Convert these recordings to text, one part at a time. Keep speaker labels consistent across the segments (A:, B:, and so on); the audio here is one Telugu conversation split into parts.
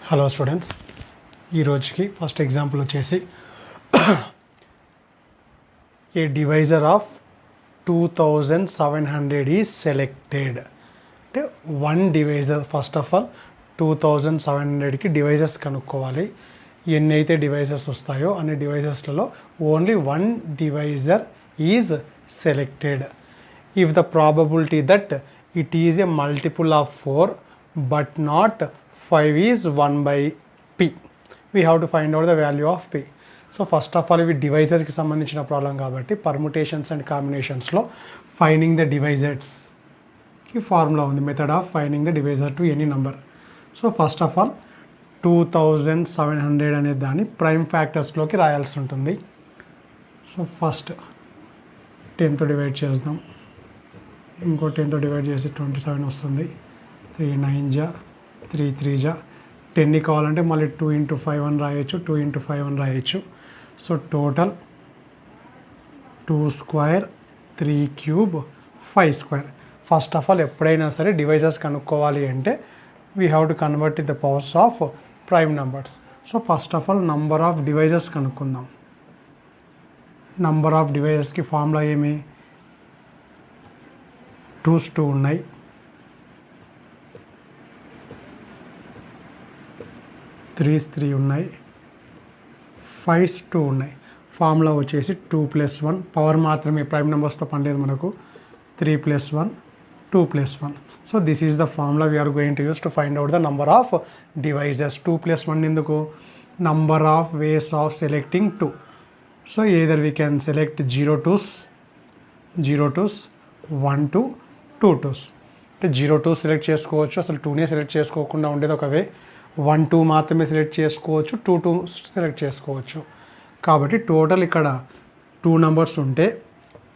A: హలో స్టూడెంట్స్, ఈరోజుకి ఫస్ట్ ఎగ్జాంపుల్ వచ్చేసి a divisor of 2700 is selected. అంటే one divisor, first of all 2700కి డివైజర్స్ కనుక్కోవాలి. ఎన్ని అయితే డివైజర్స్ వస్తాయో అన్ని డివైజర్స్లలో only one divisor is selected. If the probability that it is a multiple of 4 but not 5 is 1 by p. We have to find out the value of p. So first of all ఇవి డివైజర్స్కి సంబంధించిన ప్రాబ్లం కాబట్టి పర్ముటేషన్స్ అండ్ కాంబినేషన్స్లో ఫైండింగ్ ద డివైజర్స్కి ఫార్ములా ఉంది, method of finding the divisor to any number. So first of all 2700 అనే దాన్ని ప్రైమ్ ఫ్యాక్టర్స్లోకి రాయాల్సి ఉంటుంది. సో ఫస్ట్ 10తో డివైడ్ చేద్దాం, ఇంకో 10తో డివైడ్ చేసి 27 వస్తుంది. 3 9 జా 3 3 జా 10 కావాలంటే మళ్ళీ 2 into 5 అని రాయొచ్చు, 2 into 5 అని రాయొచ్చు. So total 2 square 3 cube 5 square. First of all ఎప్పుడైనా సరే డివైజర్స్ కనుక్కోవాలి అంటే we have to convert the powers of prime numbers. So first of all number of divisors కనుక్కుందాం. నంబర్ ఆఫ్ డివైజర్స్కి ఫార్ములా ఏమి, 2's 2 ఉన్నాయి, 3's 3 ఉన్నాయి, 5's 2 ఉన్నాయి. ఫార్ములా వచ్చేసి 2 + 1, పవర్ మాత్రమే, ప్రైమ్ నెంబర్స్తో పనిలేదు మనకు. 3 + 1 2 + 1. So this is the formula we are going to use to find out the number of divisors. 2 + 1 ఎందుకు, number of ways of selecting 2. So either we can select 0 2's 1 2 2 2's. అంటే 0 2 సెలెక్ట్ చేసుకోవచ్చు, అసలు 2నే సెలెక్ట్ చేసుకోకుండా ఉండేది ఒక వే. 1 2 మాత్రమే సెలెక్ట్ చేసుకోవచ్చు, 2 2 సెలెక్ట్ చేసుకోవచ్చు. కాబట్టి టోటల్ ఇక్కడ 2 నెంబర్స్ ఉంటే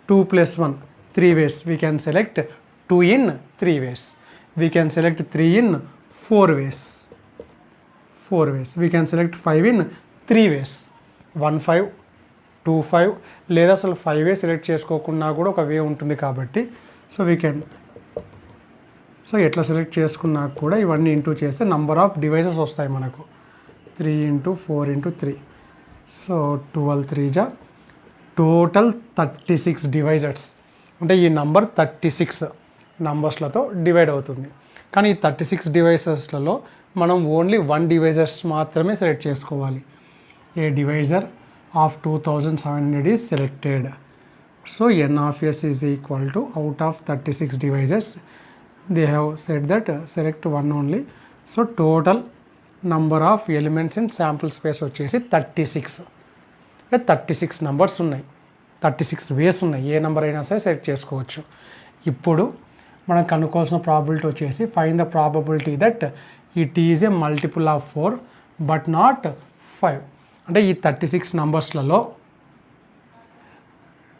A: 2 + 1 3 ways. We can select 2 in 3 ways. We can select 3 in 4 ways. We can select 5 in 3 ways. 1 5 2 5, లేదా అసలు 5 వే సెలెక్ట్ చేసుకోకుండా కూడా ఒక వే ఉంటుంది. కాబట్టి సో వీ క్యాన్, సో ఎట్లా సెలెక్ట్ చేసుకున్నా కూడా ఇవన్నీ ఇంటూ చేస్తే నంబర్ ఆఫ్ డివైజెస్ వస్తాయి మనకు. 3 into 4 into 3, సో 12 3 జా టోటల్ 36 డివైజర్స్. అంటే ఈ నంబర్ 36 నంబర్స్లతో డివైడ్ అవుతుంది. కానీ ఈ 36 డివైజెస్లలో మనం ఓన్లీ వన్ డివైజర్స్ మాత్రమే సెలెక్ట్ చేసుకోవాలి. A divisor of 2700 is selected. So n of s is equal to out of 36 devices they have said that select one only. So total number of elements in sample space వచ్చేసి 36. అంటే 36 నెంబర్స్ ఉన్నాయి, 36 వేస్ ఉన్నాయి. ఏ నెంబర్ అయినా సరే సెలెక్ట్ చేసుకోవచ్చు. ఇప్పుడు మనం కనుక్కోవాల్సిన ప్రాబిలిటీ వచ్చేసి find the probability that it is a multiple of 4 but not 5. అంటే ఈ 36 నెంబర్స్లలో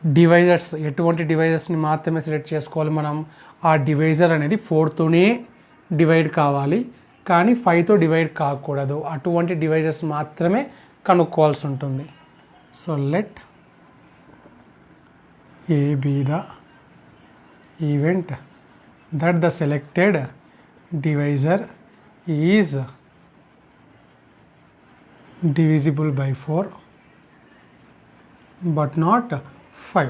A: డివైజర్స్, ఎటువంటి డివైజర్స్ని మాత్రమే సెలెక్ట్ చేసుకోవాలి మనం. ఆ డివైజర్ అనేది 4తోనే డివైడ్ కావాలి, కానీ 5తో డివైడ్ కాకూడదు. అటువంటి డివైజర్స్ మాత్రమే కనుక్కోవాల్సి ఉంటుంది. So let A B the event that the selected divisor is divisible by 4 but not 5.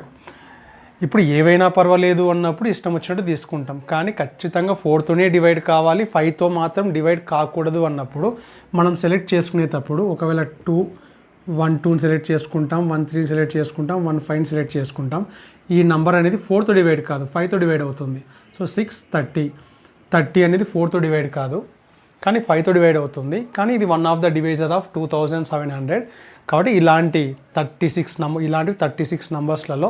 A: ఇప్పుడు ఏవైనా పర్వాలేదు అన్నప్పుడు ఇష్టం వచ్చినట్టు తీసుకుంటాం, కానీ ఖచ్చితంగా 4తోనే డివైడ్ కావాలి, 5తో మాత్రం డివైడ్ కాకూడదు అన్నప్పుడు మనం సెలెక్ట్ చేసుకునేటప్పుడు ఒకవేళ 2 1 2ని సెలెక్ట్ చేసుకుంటాం, 1 3 సెలెక్ట్ చేసుకుంటాం, 1 5 సెలెక్ట్ చేసుకుంటాం. ఈ నంబర్ అనేది 4తో డివైడ్ కాదు, 5తో డివైడ్ అవుతుంది. సో 6 30 అనేది 4తో డివైడ్ కాదు, కానీ 5తో డివైడ్ అవుతుంది. కానీ ఇది one of the divisor of 2700. కాబట్టి ఇలాంటివి 36 నంబర్స్లలో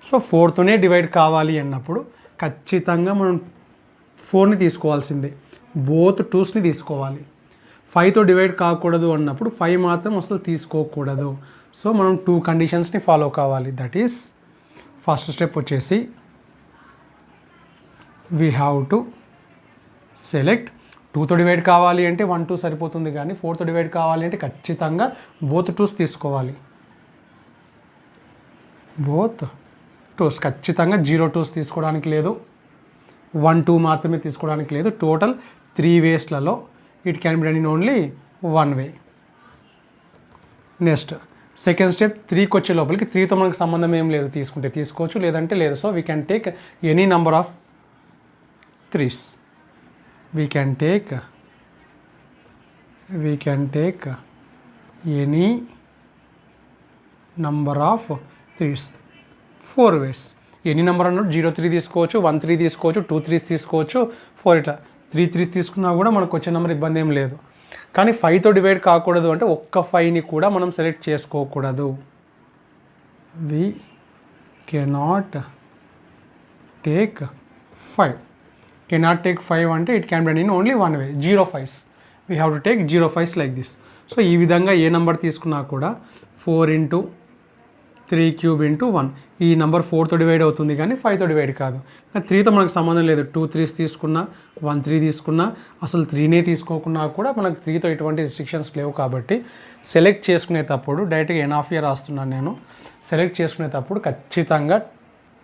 A: సో 4తోనే డివైడ్ కావాలి అన్నప్పుడు ఖచ్చితంగా మనం 4ని తీసుకోవాల్సిందే, బోత్ 2స్ని తీసుకోవాలి. 5తో డివైడ్ కాకూడదు అన్నప్పుడు 5 మాత్రం అసలు తీసుకోకూడదు. సో మనం 2 కండిషన్స్ని ఫాలో కావాలి. దట్ ఈస్ ఫస్ట్ స్టెప్ వచ్చేసి వీ హ్యావ్ టు సెలెక్ట్ 2తో డివైడ్ కావాలి అంటే 1 2 సరిపోతుంది, కానీ 4తో డివైడ్ కావాలి అంటే ఖచ్చితంగా బోత్ 2s తీసుకోవాలి. బోత్ 2s ఖచ్చితంగా 0 2s తీసుకోవడానికి లేదు, 1 2 మాత్రమే తీసుకోవడానికి లేదు. టోటల్ 3 వేస్లలో it can be done in only one way. Next second step 3కి వచ్చే లోపలికి 3తో మనకు సంబంధం ఏం లేదు, తీసుకుంటే తీసుకోవచ్చు లేదంటే లేదు. So we can take any number of 3s. We can take any number of 3s 4 ways. Any number అన్నట్టు 0 3 తీసుకోవచ్చు, 1 3 తీసుకోవచ్చు, 2 3 తీసుకోవచ్చు, 4 ఇట్లా 3 3 తీసుకున్నా కూడా మనకు వచ్చే నెంబర్ ఇబ్బంది ఏం లేదు. కానీ 5తో డివైడ్ కాకూడదు అంటే ఒక్క 5ని కూడా మనం సెలెక్ట్ చేసుకోకూడదు. వి కెనాట్ టేక్ 5 అంటే it can be done in only one way, 0 5s. We have to take 0 5s like this. So ఈ విధంగా ఏ నెంబర్ తీసుకున్నా కూడా 4 × 3 cube × 1 ఈ నెంబర్ 4తో డివైడ్ అవుతుంది కానీ 5తో డివైడ్ కాదు. 3తో మనకు సంబంధం లేదు. 2 3s తీసుకున్నా, 1 3 తీసుకున్నా, అసలు 3నే తీసుకోకున్నా కూడా మనకు 3తో ఎటువంటి రిస్ట్రిక్షన్స్ లేవు. కాబట్టి సెలెక్ట్ చేసుకునేటప్పుడు డైరెక్ట్గా ఎన్ఆఫ్ఏ రాస్తున్నాను నేను. సెలెక్ట్ చేసుకునేటప్పుడు ఖచ్చితంగా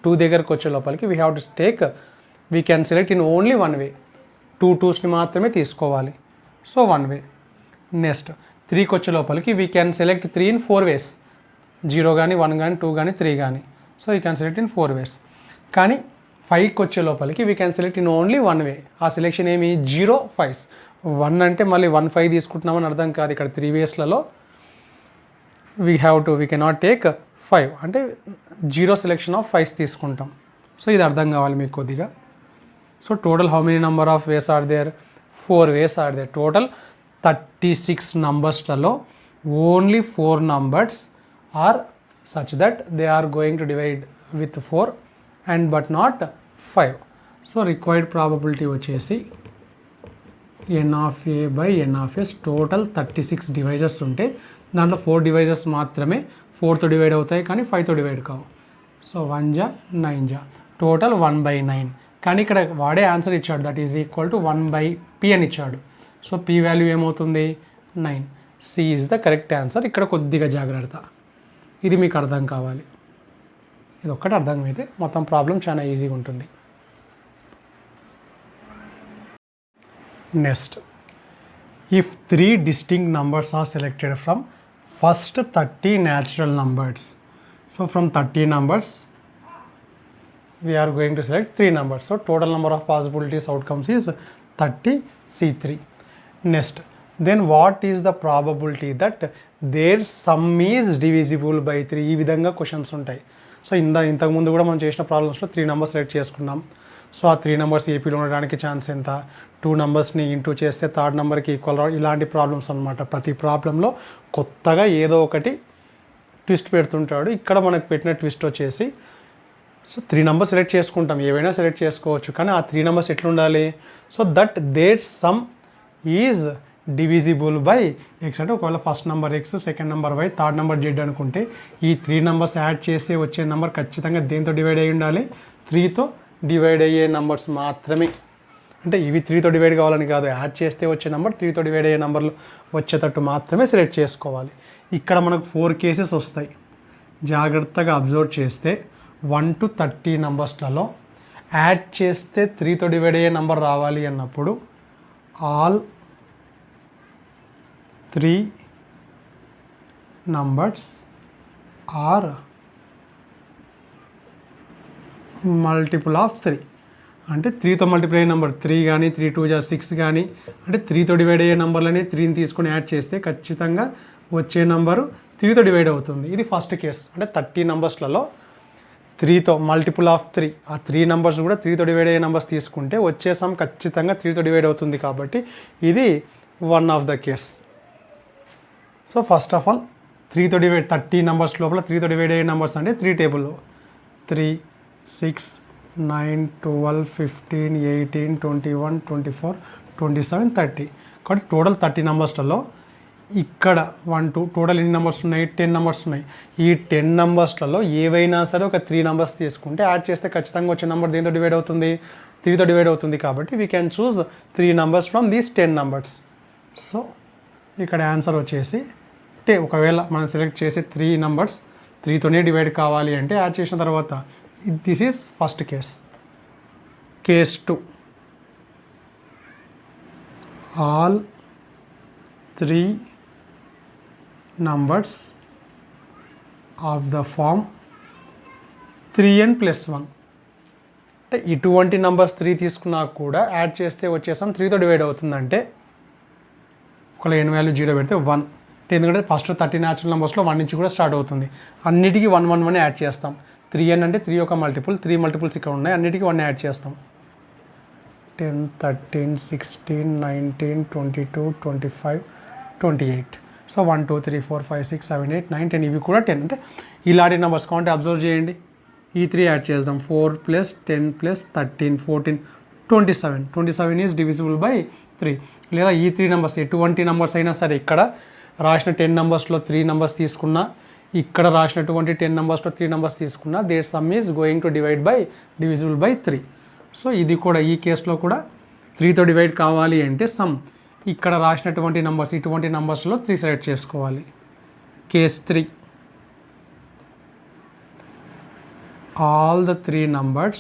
A: 2 దగ్గరకు వచ్చే లోపలికి we have to take we can select in only one వే. 2 2స్ని మాత్రమే తీసుకోవాలి. So one way. నెక్స్ట్ 3కి వచ్చే లోపలికి we can select 3 in 4 ways. 0 కానీ 1 కానీ 2 కానీ 3 కానీ. So you can select in 4 ways. కానీ 5కి వచ్చే లోపలికి we can select in only one వే. ఆ సెలెక్షన్ ఏమి 0 5s. 1 అంటే మళ్ళీ 1 5 తీసుకుంటున్నామని అర్థం కాదు. ఇక్కడ 3 waysలలో వీ కెనాట్ టేక్ 5 అంటే 0 సెలెక్షన్ ఆఫ్ 5s తీసుకుంటాం. సో ఇది అర్థం కావాలి మీకు కొద్దిగా. So total how many number of ways are there? 4 ways are there. Total 36 నంబర్స్లలో only 4 numbers are such that they are going to divide with 4 and but not 5. So required probability వచ్చేసి n of a by n of s. Total 36 divisors ఉంటే దాంట్లో 4 డివైజర్స్ మాత్రమే 4తో డివైడ్ అవుతాయి కానీ 5తో డివైడ్ కావు. సో 1 జా 9 జా టోటల్ 1/9. కానీ ఇక్కడ వాడే ఆన్సర్ ఇచ్చాడు, that is equal to 1/p అని ఇచ్చాడు. సో p వాల్యూ ఏమవుతుంది 9. C is the correct answer. ఇక్కడ కొద్దిగా జాగ్రత్త, ఇది మీకు అర్థం కావాలి. ఇది ఒక్కటి అర్థమైతే మొత్తం ప్రాబ్లం చాలా ఈజీగా ఉంటుంది. Next, if 3 distinct numbers are selected from first 30 natural numbers. So from 30 numbers we are going to select 3 numbers. So total number of possibilities outcomes is 30 C3. Next, then what is the probability that their sum is divisible by 3? ఈ విధంగా క్వశ్చన్స్ ఉంటాయి. సో ఇంతకుముందు కూడా మనం చేసిన ప్రాబ్లమ్స్లో 3 నెంబర్స్ సెలెక్ట్ చేసుకున్నాం. సో ఆ 3 నెంబర్స్ ఏపీలో ఉండడానికి ఛాన్స్ ఎంత, 2 నెంబర్స్ని ఇంటూ చేస్తే థర్డ్ నెంబర్కి ఈక్వల్ ఇలాంటి ప్రాబ్లమ్స్ అనమాట. ప్రతి ప్రాబ్లంలో కొత్తగా ఏదో ఒకటి ట్విస్ట్ పెడుతుంటాడు. ఇక్కడ మనకు పెట్టిన ట్విస్ట్ వచ్చేసి, సో 3 నెంబర్స్ సెలెక్ట్ చేసుకుంటాం, ఏవైనా సెలెక్ట్ చేసుకోవచ్చు. కానీ ఆ 3 నెంబర్స్ ఎట్లా ఉండాలి? So that their sum is divisible by X. అంటే ఒకవేళ first number X, second number Y, third number Z అనుకుంటే ఈ 3 నెంబర్స్ యాడ్ చేస్తే వచ్చే నెంబర్ ఖచ్చితంగా దేంతో డివైడ్ అయ్యి ఉండాలి? 3తో డివైడ్ అయ్యే నెంబర్స్ మాత్రమే. అంటే ఇవి 3తో డివైడ్ కావాలని కాదు, యాడ్ చేస్తే వచ్చే నెంబర్ 3తో డివైడ్ అయ్యే నెంబర్లు వచ్చేటట్టు మాత్రమే సెలెక్ట్ చేసుకోవాలి. ఇక్కడ మనకు 4 కేసెస్ వస్తాయి. జాగ్రత్తగా అబ్జర్వ్ చేస్తే 1 to 30 నెంబర్స్లలో యాడ్ చేస్తే 3తో డివైడ్ అయ్యే నెంబర్ రావాలి అన్నప్పుడు all 3 numbers are multiple of 3. అంటే 3తో మల్టిప్లై అయ్యే నెంబర్ 3 కానీ 3 2 జా 6 కానీ, అంటే 3తో డివైడ్ అయ్యే నెంబర్లని 3ని తీసుకొని యాడ్ చేస్తే ఖచ్చితంగా వచ్చే నెంబరు 3తో డివైడ్ అవుతుంది. ఇది ఫస్ట్ కేస్. అంటే 30 నెంబర్స్లలో 3తో మల్టిపుల్ ఆఫ్ 3, ఆ 3 నెంబర్స్ కూడా 3తో డివైడ్ అయ్యే నెంబర్స్ తీసుకుంటే వచ్చే సమ్ ఖచ్చితంగా 3తో డివైడ్ అవుతుంది. కాబట్టి ఇది one of the case. So first of all 3తో డివైడ్ 30 నెంబర్స్ లోపల 3తో డివైడ్ అయ్యే నెంబర్స్ అంటే 3 టేబుల్లో 3 6 9 12 15 18 21 24 27 30. కాబట్టి టోటల్ 30 నెంబర్స్లలో ఇక్కడ 1 2 టోటల్ ఎన్ని నెంబర్స్ ఉన్నాయి? 10 నెంబర్స్ ఉన్నాయి. ఈ 10 నెంబర్స్లలో ఏవైనా సరే ఒక 3 నెంబర్స్ తీసుకుంటే యాడ్ చేస్తే ఖచ్చితంగా వచ్చే నెంబర్ దేంతో డివైడ్ అవుతుంది? 3తో డివైడ్ అవుతుంది. కాబట్టి we can choose 3 numbers from these 10 numbers. So ఇక్కడ ఆన్సర్ వచ్చేసి ఒకవేళ మనం సెలెక్ట్ చేసే 3 నెంబర్స్ 3తోనే డివైడ్ కావాలి అంటే యాడ్ చేసిన తర్వాత this is first case. Case 2, all 3 numbers of the form 3n plus 1. అంటే ఇటువంటి నంబర్స్ 3 తీసుకున్నా కూడా యాడ్ చేస్తే వచ్చేసాం 3తో డివైడ్ అవుతుందంటే ఒకవేళ n వాల్యూ 0 పెడితే 1. ఎందుకంటే ఫస్ట్ 30 న్యాచురల్ నెంబర్స్లో 1 నుంచి కూడా స్టార్ట్ అవుతుంది. అన్నిటికీ 1 1 1 యాడ్ చేస్తాం. 3n అంటే 3 యొక్క మల్టిపుల్, 3 మల్టిపుల్స్ ఇక్కడ ఉన్నాయి, అన్నిటికీ 1 యాడ్ చేస్తాం. 10, 13, 16, 19, 22, 25, 28. సో 1 2 3 4 5 6 7 8 9 10 ఇవి కూడా 10. అంటే ఇలాంటి నెంబర్స్ కావాలంటే అబ్జర్వ్ చేయండి. ఈ 3 యాడ్ చేద్దాం. 4 + 10 + 13 14 27. 27 ఈజ్ డివిజిబుల్ బై 3. లేదా ఈ 3 నెంబర్స్ ఎటువంటి నెంబర్స్ అయినా సరే ఇక్కడ రాసిన 10 నెంబర్స్లో 3 నెంబర్స్ తీసుకున్నా, ఇక్కడ రాసినటువంటి 10 నెంబర్స్లో 3 నెంబర్స్ తీసుకున్నా, their sum is going to divisible by 3. సో ఇది కూడా ఈ కేసులో కూడా 3తో డివైడ్ కావాలి అంటే సమ్ ఇక్కడ రాసినటువంటి నెంబర్స్ ఇటువంటి నెంబర్స్లో 3 సెలెక్ట్ చేసుకోవాలి. Case 3, all the 3 numbers,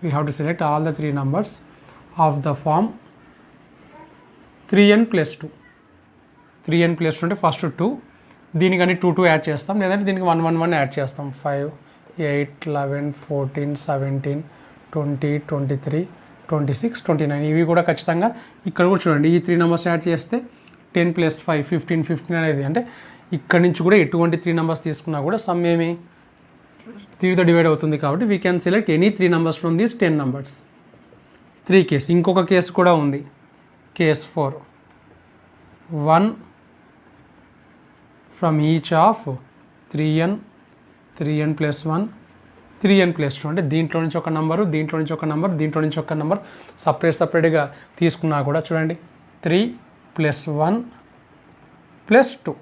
A: we have to select all the 3 numbers of the form 3n plus 2. 3n plus 2 అంటే ఫస్ట్ 2, దీనికని 2 2 యాడ్ చేస్తాం, లేదంటే దీనికి 1 1 1 యాడ్ చేస్తాం. 5 8 11 14 17 20 23 26 29 ఇవి కూడా ఖచ్చితంగా ఇక్కడ కూడా చూడండి. ఈ 3 నెంబర్స్ యాడ్ చేస్తే 10 + 5 15 15 అనేది, అంటే ఇక్కడ నుంచి కూడా ఎటువంటి 3 నెంబర్స్ తీసుకున్నా కూడా సమ్ ఏమి 3తో డివైడ్ అవుతుంది. కాబట్టి we can select any 3 numbers from these 10 numbers. 3 case. ఇంకొక కేసు కూడా ఉంది. Case 4, 1 from each of 3n, 3n plus 1, 3n plus 2. అంటే దీంట్లో నుంచి ఒక నెంబరు, దీంట్లో నుంచి ఒక నెంబర్, దీంట్లో నుంచి ఒక నెంబర్ సపరేట్గా తీసుకున్నా కూడా చూడండి. 3 + 1 + 2,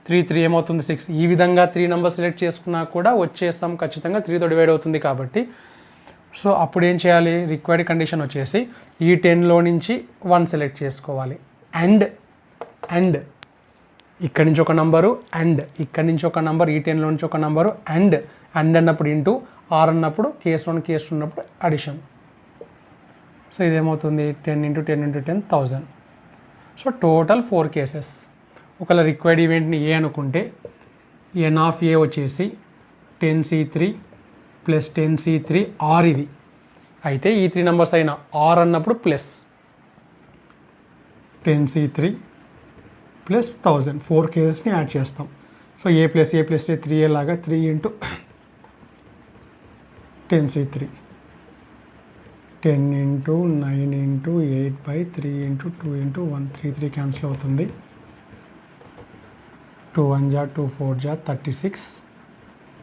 A: 3 3 ఏమవుతుంది 6. ఈ విధంగా 3 నెంబర్ సెలెక్ట్ చేసుకున్నా కూడా వచ్చేస్తాం, ఖచ్చితంగా 3తో డివైడ్ అవుతుంది కాబట్టి. సో అప్పుడు ఏం చేయాలి, రిక్వైర్డ్ కండిషన్ వచ్చేసి ఈ 10లో నుంచి 1 సెలెక్ట్ చేసుకోవాలి. అండ్ ఇక్కడి నుంచి ఒక నంబరు, అండ్ ఇక్కడి నుంచి ఒక నంబర్, ఈ 10లో నుంచి ఒక నంబరు, అండ్ అన్నప్పుడు ఇంటూ, ఆర్ అన్నప్పుడు కేస్ 1 కేస్ 2 ఉన్నప్పుడు అడిషన్. సో ఇదేమవుతుంది 10 × 10 × 10 1000. So total 4 cases. ఒకవేళ రిక్వైర్డ్ ఈవెంట్ని ఏ అనుకుంటే n ఆఫ్ ఏ వచ్చేసి 10c3 + 10c3 ఆర్ ఇది అయితే ఈ 3 నెంబర్స్ అయినా ఆర్ అన్నప్పుడు ప్లస్ 10c3 + 1000 4 కేసెస్ని యాడ్ చేస్తాం. So a + a + a 3a లాగా 3 × 10c3 10 × 9 × 8/3 × 2 × 1 3 3 క్యాన్సిల్ అవుతుంది. 2 1 = 2 4 = 36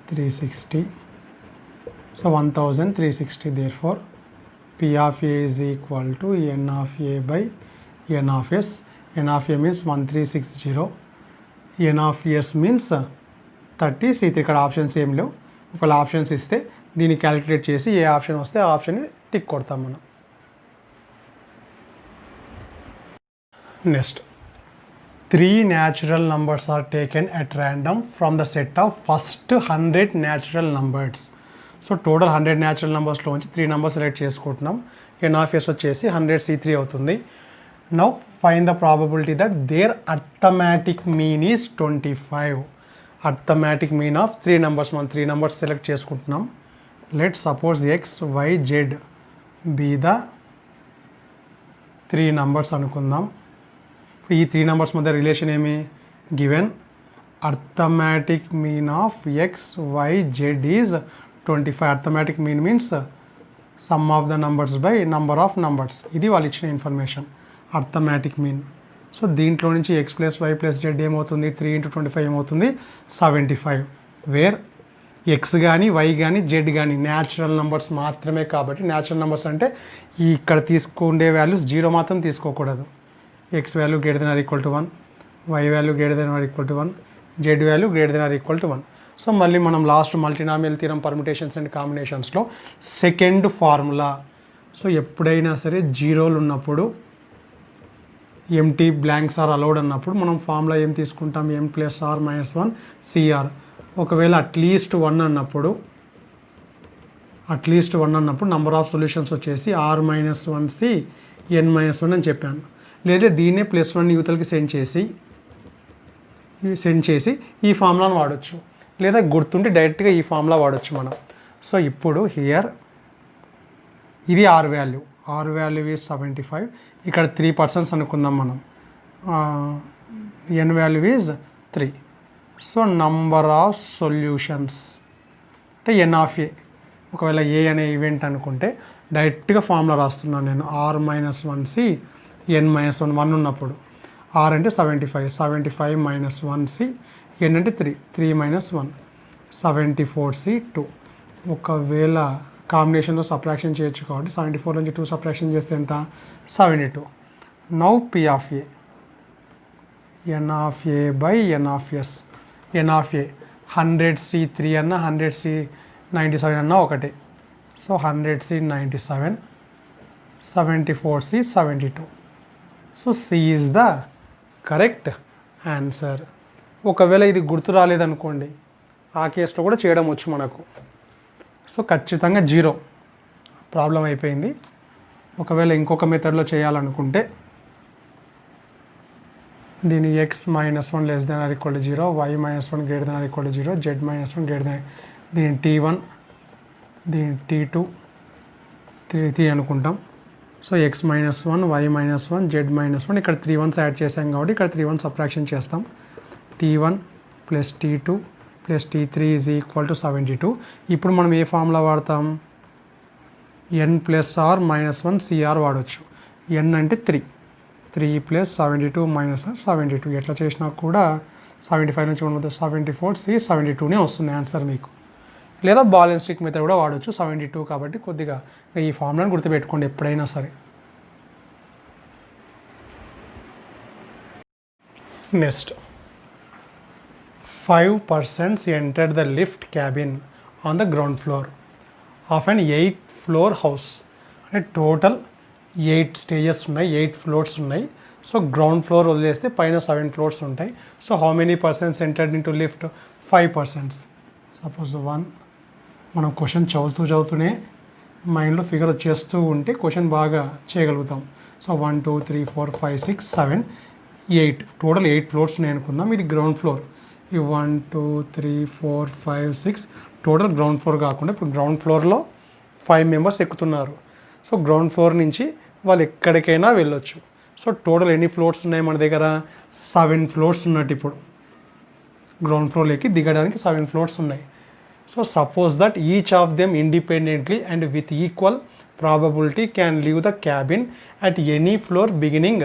A: 360. So 1360. Therefore P of A is equal to N of A by N of S. N of A means 1360. N of S means 30. C3 ఇక్కడ ఆప్షన్స్ ఏం లేవు. ఒకవేళ ఆప్షన్స్ ఇస్తే దీన్ని క్యాలిక్యులేట్ చేసి ఏ ఆప్షన్ వస్తే ఆ ఆప్షన్ని టిక్ కొడతాం మనం. Next 3 natural numbers are taken at random from the set of first 100 natural numbers. So total 100 natural నెంబర్స్లో నుంచి 3 నెంబర్స్ సెలెక్ట్ చేసుకుంటున్నాం. ఎన్ ఆఫ్ ఎస్ వచ్చేసి 100c3 అవుతుంది. Now find the probability that their arithmetic mean is 25. Arithmetic mean of 3 numbers, మనం 3 నెంబర్స్ సెలెక్ట్ చేసుకుంటున్నాం. Let suppose x, y, z be the 3 numbers అనుకుందాం. ఈ 3 నెంబర్స్ మధ్య రిలేషన్ ఏమి, given arithmetic mean of x, y, z is 25. Arithmetic mean means sum of the numbers by number of numbers. ఇది వాళ్ళు ఇచ్చిన ఇన్ఫర్మేషన్ అర్థమాటిక్ మీన్. సో దీంట్లో నుంచి x + y + z ఏమవుతుంది, 3 × 25 ఏమవుతుంది 75. వేర్ ఎక్స్ కానీ వై కానీ జెడ్ కానీ న్యాచురల్ నెంబర్స్ మాత్రమే. కాబట్టి న్యాచురల్ నెంబర్స్ అంటే ఈ ఇక్కడ తీసుకుండే వాల్యూస్ 0 మాత్రం తీసుకోకూడదు. X value > 1, y value > 1, z value > 1. So మళ్ళీ మనం last multinomial theorem permutations and కాంబినేషన్స్లో సెకండ్ ఫార్ములా. సో ఎప్పుడైనా సరే జీరోలు ఉన్నప్పుడు, ఎంటీ బ్లాంక్స్ ఆర్ అలౌడ్ అన్నప్పుడు మనం ఫార్ములా ఏం తీసుకుంటాం, m + r - 1 CR. ఒకవేళ అట్లీస్ట్ 1 అన్నప్పుడు నంబర్ ఆఫ్ సొల్యూషన్స్ వచ్చేసి r - 1C n - 1 అని చెప్పాను. లేదా దీన్నే +1 యూతలకి సెండ్ చేసి ఈ ఫార్ములాను వాడచ్చు, లేదా గుర్తుంటే డైరెక్ట్గా ఈ ఫార్ములా వాడచ్చు మనం. సో ఇప్పుడు హియర్ ఇది ఆర్ వాల్యూ ఈజ్ 75. ఇక్కడ 3% అనుకుందాం మనం. N value is 3. So number of solutions అంటే ఎన్ ఆఫ్ ఏ. ఒకవేళ ఏ అనే ఈవెంట్ అనుకుంటే డైరెక్ట్గా ఫార్ములా రాస్తున్నాను నేను. r-1c n-1 1 ఉన్నప్పుడు r అంటే 75, 75 - 1c, n అంటే 3, 3 - 1 74c 2. ఒకవేళ కాంబినేషన్లో సబ్ట్రాక్షన్ చేయొచ్చు కాబట్టి 74 నుంచి 2 సబ్ట్రాక్షన్ చేస్తే ఎంత? 72. Now p of A, n of A by n of S. n of A 100c 3 అన్న 100c 97 అన్న ఒకటే. So 100c 97, 74c 72. So C is the correct answer. ఒకవేళ ఇది గుర్తు రాలేదనుకోండి, ఆ కేసులో కూడా చేయడం వచ్చు మనకు. సో ఖచ్చితంగా 0 ప్రాబ్లం అయిపోయింది. ఒకవేళ ఇంకొక మెథడ్లో చేయాలనుకుంటే దీని x - 1 < 0, y - 1 > 0, z - 1 దీని t1, దీని t2, 3 అనుకుంటాం. సో x - 1, y - 1, z - 1, ఇక్కడ 3 1s యాడ్ చేసాం కాబట్టి ఇక్కడ 3 1 సబ్ట్రాక్షన్ చేస్తాం. t1 + t2 + t3 = 72. ఇప్పుడు మనం ఏ ఫార్ములా వాడతాం? n + r - 1 cr వాడవచ్చు. n అంటే 3 + 72 - 72 ఎట్లా చేసినా కూడా 75 నుంచి 74 c 72నే వస్తుంది ఆన్సర్ మీకు. లేదా బాల్ అండ్ స్టిక్ మెథడ్ కూడా వాడవచ్చు. 72 కాబట్టి కొద్దిగా ఈ ఫార్ములాని గుర్తుపెట్టుకోండి ఎప్పుడైనా సరే. Next 5 persons entered the lift cabin on the ground floor of an 8-floor house. అంటే టోటల్ 8 స్టేజెస్ ఉన్నాయి, 8 ఫ్లోర్స్ ఉన్నాయి. సో గ్రౌండ్ ఫ్లోర్ వదిలేస్తే పైన 7 ఫ్లోర్స్ ఉంటాయి. So how many persons entered in to lift? 5 persons. Suppose 1, మనం క్వశ్చన్ చదువుతూనే మైండ్లో ఫిగర్ వచ్చేస్తూ ఉంటే క్వశ్చన్ బాగా చేయగలుగుతాం. సో 1 2 3 4 5 6 7 8 టోటల్ 8 ఫ్లోర్స్ ఉన్నాయి అనుకుందాం. ఇది గ్రౌండ్ ఫ్లోర్. ఈ 1 2 3 4 5 6 టోటల్ గ్రౌండ్ ఫ్లోర్ కాకుండా ఇప్పుడు గ్రౌండ్ ఫ్లోర్లో 5 మెంబర్స్ ఎక్కుతున్నారు. సో గ్రౌండ్ ఫ్లోర్ నుంచి వాళ్ళు ఎక్కడికైనా వెళ్ళొచ్చు. సో టోటల్ ఎన్ని ఫ్లోర్స్ ఉన్నాయి మన దగ్గర? 7 ఫ్లోర్స్ ఉన్నట్టు. ఇప్పుడు గ్రౌండ్ ఫ్లోర్లోకి దిగడానికి 7 ఫ్లోర్స్ ఉన్నాయి. So suppose that each of them independently and with equal probability can leave the cabin at any floor beginning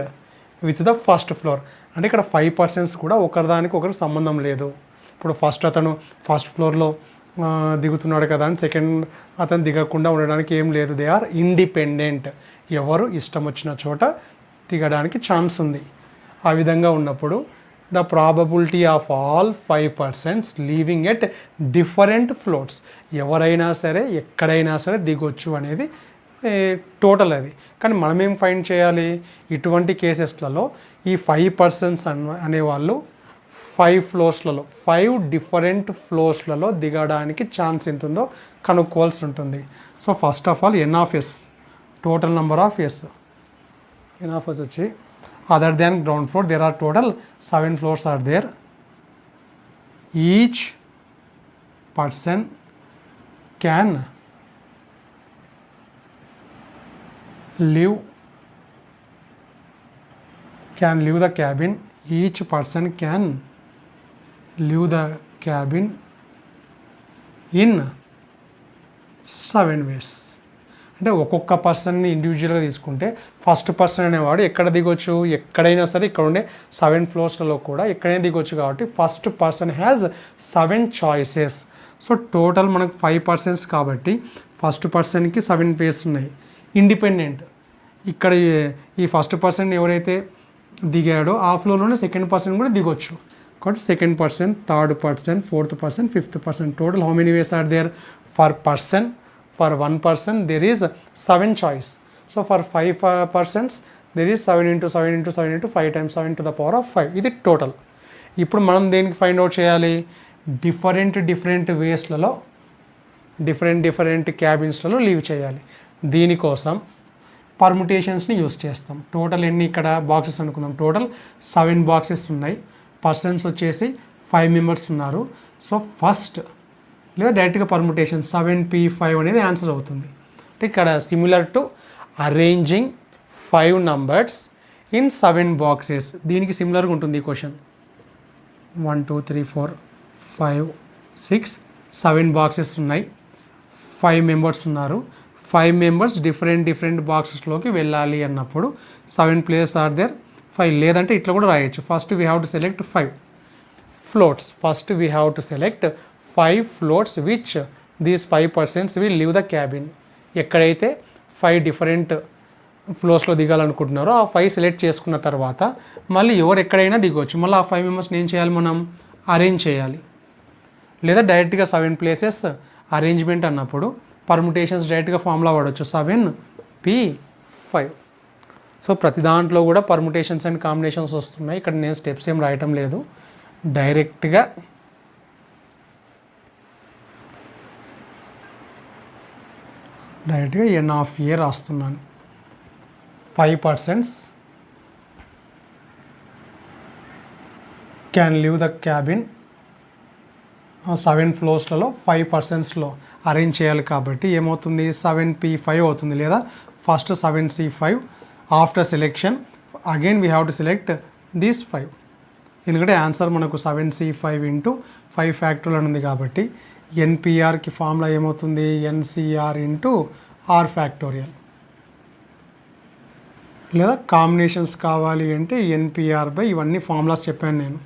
A: with the first floor. అంటే ఇక్కడ 5 persons కూడా ఒకరిదానికి ఒకరికి సంబంధం లేదు. ఇప్పుడు అతను ఫస్ట్ ఫ్లోర్లో దిగుతున్నాడు కదా అని సెకండ్ అతను దిగకుండా ఉండడానికి ఏం లేదు. They are independent. ఎవరు ఇష్టం వచ్చిన చోట దిగడానికి ఛాన్స్ ఉంది. ఆ విధంగా ఉన్నప్పుడు the probability of all 5 persons leaving at different floors, ఎవరైనా సరే ఎక్కడైనా సరే దిగొచ్చు అనేది టోటల్ అది. కానీ మనమేం ఫైండ్ చేయాలి? ఇటువంటి కేసెస్లలో ఈ 5 persons అనేవాళ్ళు 5 ఫ్లోర్స్లలో 5 డిఫరెంట్ ఫ్లోర్స్లలో దిగడానికి ఛాన్స్ ఎంత ఉందో కనుక్కోవాల్సి ఉంటుంది. So first of all n of s, total number of s, n of s వచ్చి other than ground floor there are total 7 floors are there. Each person can leave the cabin. Each person can leave the cabin in 7 ways. అంటే ఒక్కొక్క పర్సన్ని ఇండివిజువల్గా తీసుకుంటే ఫస్ట్ పర్సన్ అనేవాడు ఎక్కడ దిగొచ్చు? ఎక్కడైనా సరే ఇక్కడ ఉండే 7 ఫ్లోర్స్లలో కూడా ఎక్కడైనా దిగొచ్చు. కాబట్టి first person has 7 choices. So total మనకు 5 persons కాబట్టి ఫస్ట్ పర్సన్కి 7 ways ఉన్నాయి. ఇండిపెండెంట్, ఇక్కడ ఈ ఫస్ట్ పర్సన్ ఎవరైతే దిగాడో ఆ ఫ్లోర్లోనే సెకండ్ పర్సన్ కూడా దిగొచ్చు. కాబట్టి second person, third person, fourth person, fifth person, total how many ways are there? For person, for 1 person there is 7 choice. So for 5 persons there is 7 × 7 × 7 × 5 times 7 to the power of 5. ఇది టోటల్. ఇప్పుడు మనం దేనికి ఫైండ్ అవుట్ చేయాలి? డిఫరెంట్ వేస్లలో డిఫరెంట్ క్యాబిన్స్లలో లీవ్ చేయాలి. దీనికోసం పర్ముటేషన్స్ని యూస్ చేస్తాం. టోటల్ ఎన్ని ఇక్కడ బాక్సెస్ అనుకుందాం, టోటల్ 7 బాక్సెస్ ఉన్నాయి. పర్సన్స్ వచ్చేసి 5 మెంబర్స్ ఉన్నారు. సో ఫస్ట్ లేదా డైరెక్ట్గా పర్ముటేషన్ 7p5 అనేది ఆన్సర్ అవుతుంది. అంటే ఇక్కడ similar to arranging 5 numbers in 7 boxes, దీనికి సిమిలర్గా ఉంటుంది ఈ క్వశ్చన్. 1 2 3 4 5 6 7 బాక్సెస్ ఉన్నాయి, 5 మెంబర్స్ ఉన్నారు. 5 మెంబర్స్ డిఫరెంట్ బాక్సెస్లోకి వెళ్ళాలి అన్నప్పుడు 7 ప్లేయర్స్ ఆర్ దేర్ 5, లేదంటే ఇట్లా కూడా రాయొచ్చు. First we have to select 5 floats. First we have to select 5 floats which these 5 persons will leave the cabin. ఎక్కడైతే 5 డిఫరెంట్ ఫ్లోర్స్లో దిగాలనుకుంటున్నారో ఆ 5 సెలెక్ట్ చేసుకున్న తర్వాత మళ్ళీ ఎవరు ఎక్కడైనా దిగవచ్చు. మళ్ళీ ఆ 5 మెంబర్స్ని ఏం చేయాలి, మనం అరేంజ్ చేయాలి. లేదా డైరెక్ట్గా 7 ప్లేసెస్ అరేంజ్మెంట్ అన్నప్పుడు పర్ముటేషన్స్ డైరెక్ట్గా ఫార్ములా వాడవచ్చు, 7p5. సో ప్రతి దాంట్లో కూడా పర్ముటేషన్స్ అండ్ కాంబినేషన్స్ వస్తున్నాయి. ఇక్కడ నేను స్టెప్స్ ఏం రాయటం లేదు, డైరెక్ట్గా n ఆఫ్ a రాస్తున్నాను. 5 persons can leave the cabin. 7 ఫ్లోర్స్లలో 5 పర్సన్స్లో అరేంజ్ చేయాలి కాబట్టి ఏమవుతుంది, 7p5 అవుతుంది. లేదా first 7c5. After selection again we have to select these 5, ఎందుకంటే ఆన్సర్ మనకు 7c5 ఇంటూ 5 ఫ్యాక్టోరియల్ అని ఉంది కాబట్టి ఎన్పిఆర్కి ఫార్ములా ఏమవుతుంది, ఎన్సిఆర్ ఇంటూ ఆర్ ఫ్యాక్టోరియల్. లేదా కాంబినేషన్స్ కావాలి అంటే ఎన్పిఆర్ బై ఇవన్నీ ఫార్ములాస్ చెప్పాను నేను.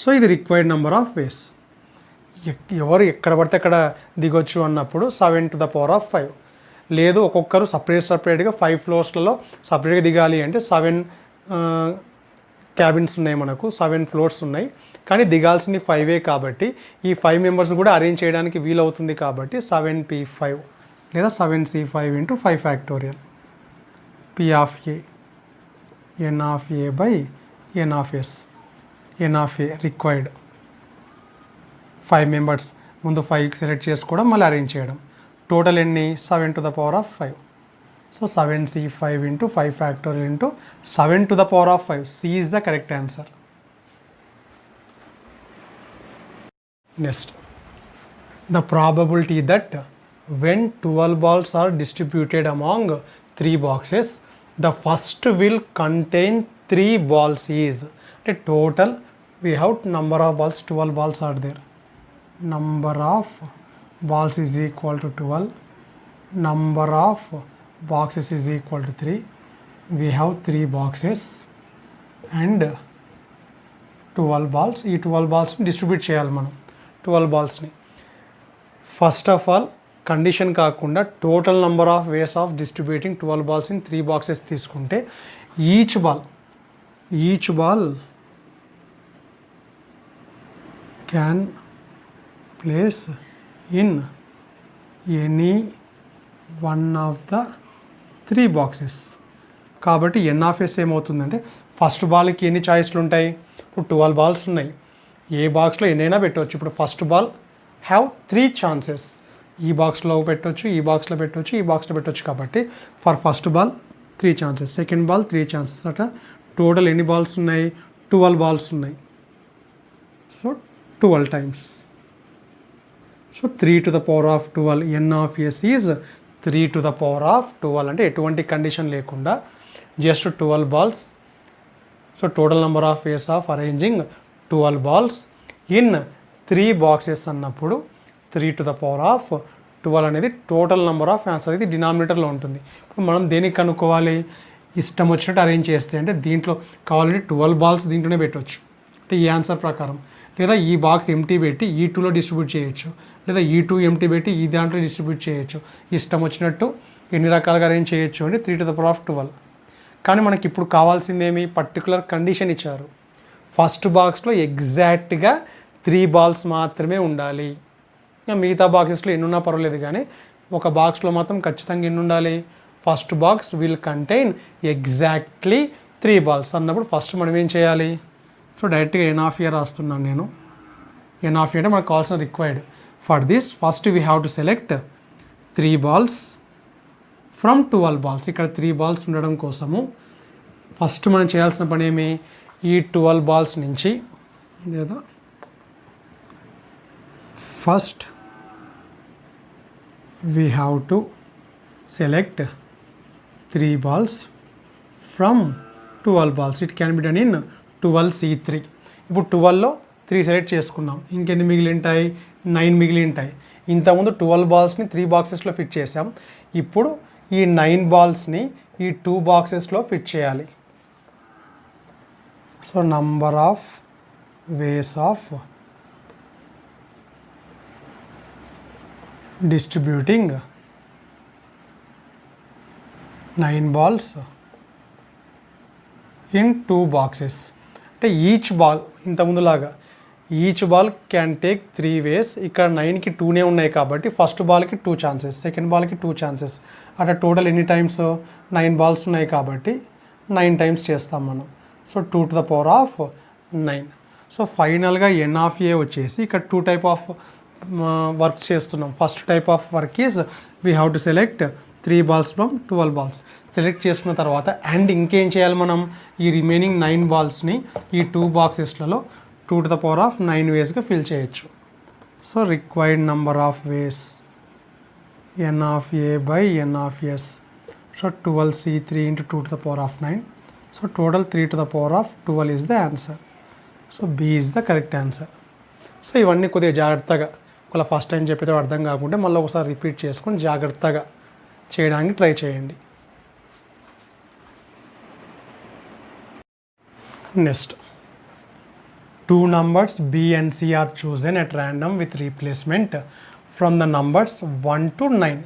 A: సో ఇది రిక్వైర్డ్ నెంబర్ ఆఫ్ వేస్. ఎవరు ఎక్కడ పడితే అక్కడ దిగొచ్చు అన్నప్పుడు 7^5. లేదు ఒక్కొక్కరు సపరేట్గా 5 ఫ్లోర్స్లలో సపరేట్గా దిగాలి అంటే 7 క్యాబిన్స్ ఉన్నాయి, మనకు 7 ఫ్లోర్స్ ఉన్నాయి, కానీ దిగాల్సింది 5 కాబట్టి ఈ 5 మెంబర్స్ కూడా అరేంజ్ చేయడానికి వీలవుతుంది కాబట్టి 7p5 లేదా 7c5 into 5 factorial. p of a n of a by n of s. n of a required 5 members, ముందు 5 సెలెక్ట్ చేసుకోవడం మళ్ళీ అరేంజ్ చేయడం. టోటల్ ఎన్ని, 7^5. So 7c5 into 5 factorial into 7^5. C is the correct answer. Next, the probability that when 12 balls are distributed among 3 boxes, the first will contain 3 balls is. The total we have number of balls, 12 balls are there. Number of balls is equal to 12. Number of boxes is equal to 3. We have 3 boxes and 12 balls. ఈ 12 balls డిస్ట్రిబ్యూట్ చేయాలి మనం 12 balls. First of all condition కాకుండా total number of ways of distributing 12 balls in 3 boxes తీసుకుంటే each ball can place in any one of the 3 boxes. కాబట్టి ఎన్ ఆఫ్ ఎస్ ఏమవుతుందంటే ఫస్ట్ బాల్కి ఎన్ని చాయిస్లు ఉంటాయి, ఇప్పుడు 12 balls ఉన్నాయి, ఏ బాక్స్లో ఎన్నైనా పెట్టవచ్చు. ఇప్పుడు ఫస్ట్ బాల్ హ్యావ్ 3 chances, ఈ బాక్స్లో పెట్టవచ్చు, ఈ బాక్స్లో పెట్టవచ్చు, ఈ బాక్స్లో పెట్టవచ్చు. కాబట్టి for first ball 3 chances, second ball 3 chances, అట్లా టోటల్ ఎన్ని బాల్స్ ఉన్నాయి, 12 balls ఉన్నాయి. So 12 times. So 3^12 n of S is 3^12 అంటే ఎటువంటి కండిషన్ లేకుండా just 12 balls. So total number of ways of arranging 12 balls in 3 boxes అన్నప్పుడు 3^12 అనేది టోటల్ నెంబర్ ఆఫ్ ఆన్సర్, ఇది డినామినేటర్లో ఉంటుంది. ఇప్పుడు మనం దేనికి కనుక్కోవాలి, ఇష్టం వచ్చినట్టు అరేంజ్ చేస్తే అంటే దీంట్లో కావాలంటే 12 balls దీంట్లోనే పెట్టవచ్చు అంటే ఈ ఆన్సర్ ప్రకారం, లేదా ఈ బాక్స్ ఎంటీ పెట్టి ఈ 2లో డిస్ట్రిబ్యూట్ చేయొచ్చు, లేదా ఈ 2 ఎంటీ పెట్టి ఈ దాంట్లో డిస్ట్రిబ్యూట్ చేయొచ్చు. ఇష్టం వచ్చినట్టు ఎన్ని రకాలుగా అరేంజ్ చేయొచ్చు అంటే 3^12. కానీ మనకి ఇప్పుడు కావాల్సిందేమి, పర్టికులర్ కండిషన్ ఇచ్చారు. ఫస్ట్ బాక్స్లో ఎగ్జాక్ట్గా 3 balls మాత్రమే ఉండాలి. ఇంకా మిగతా బాక్సెస్లో ఎన్ని ఉన్నా పర్వాలేదు, కానీ ఒక బాక్స్లో మాత్రం ఖచ్చితంగా ఎన్ని ఉండాలి, first box will contain exactly 3 balls అన్నప్పుడు ఫస్ట్ మనం ఏం చేయాలి, సో డైరెక్ట్గా ఎన్ ఆఫ్ ఇయర్ రాస్తున్నాను నేను. ఎన్ ఆఫ్ ఇయర్ అంటే మనకు కావాల్సిన required. For this first we have to select 3 balls from 12 balls. ఇక్కడ 3 బాల్స్ ఉండడం కోసము ఫస్ట్ మనం చేయాల్సిన పని ఏమి, ఈ 12 బాల్స్ నుంచి లేదా first we have to select 3 balls from 12 balls. It can be done in 12C3. ఇప్పుడు 12లో 3 సెలెక్ట్ చేసుకున్నాం, ఇంకెన్ని మిగిలి ఉంటాయి, 9 మిగిలి ఉంటాయి. ఇంతకుముందు 12 బాల్స్ని 3 బాక్సెస్లో ఫిట్ చేసాం, ఇప్పుడు ఈ 9 బాల్స్ని ఈ 2 బాక్సెస్లో ఫిట్ చేయాలి. So number of ways of distributing 9 balls in 2 boxes. అంటే ఈచ్ బాల్ ఇంతకుముందులాగా each ball can take 3 ways. ఇక్కడ 9కి 2నే ఉన్నాయి కాబట్టి ఫస్ట్ బాల్కి 2 ఛాన్సెస్, సెకండ్ బాల్కి 2 ఛాన్సెస్, అట్లా టోటల్ ఎన్ని టైమ్స్ 9 బాల్స్ ఉన్నాయి కాబట్టి 9 టైమ్స్ చేస్తాం మనం. So 2 to the power of 9. So ఫైనల్గా ఎన్ ఆఫ్ ఏ వచ్చేసి ఇక్కడ 2 టైప్ ఆఫ్ వర్క్ చేస్తున్నాం. First type of work is we have to select 3 balls from 12 balls. Select చేసుకున్న తర్వాత అండ్ ఇంకేం చేయాలి, మనం ఈ రిమైనింగ్ 9 బాల్స్ని ఈ 2 బాక్సెస్లలో 2 to the power of 9 వేస్గా ఫిల్ చేయొచ్చు. So required number of ways n of A by n of yes. So 12C3 into 2 to the power of 9. So total 3 to the power of 12 is the answer. So B is the correct answer. So ఇవన్నీ కొద్దిగా జాగ్రత్తగా, ఒకవేళ ఫస్ట్ టైం చెప్పేది అర్థం కాకుంటే మళ్ళీ ఒకసారి రిపీట్ చేసుకొని జాగ్రత్తగా చేయడానికి ట్రై చేయండి. Next 2 numbers B and C are chosen at random with replacement from the numbers 1 to 9.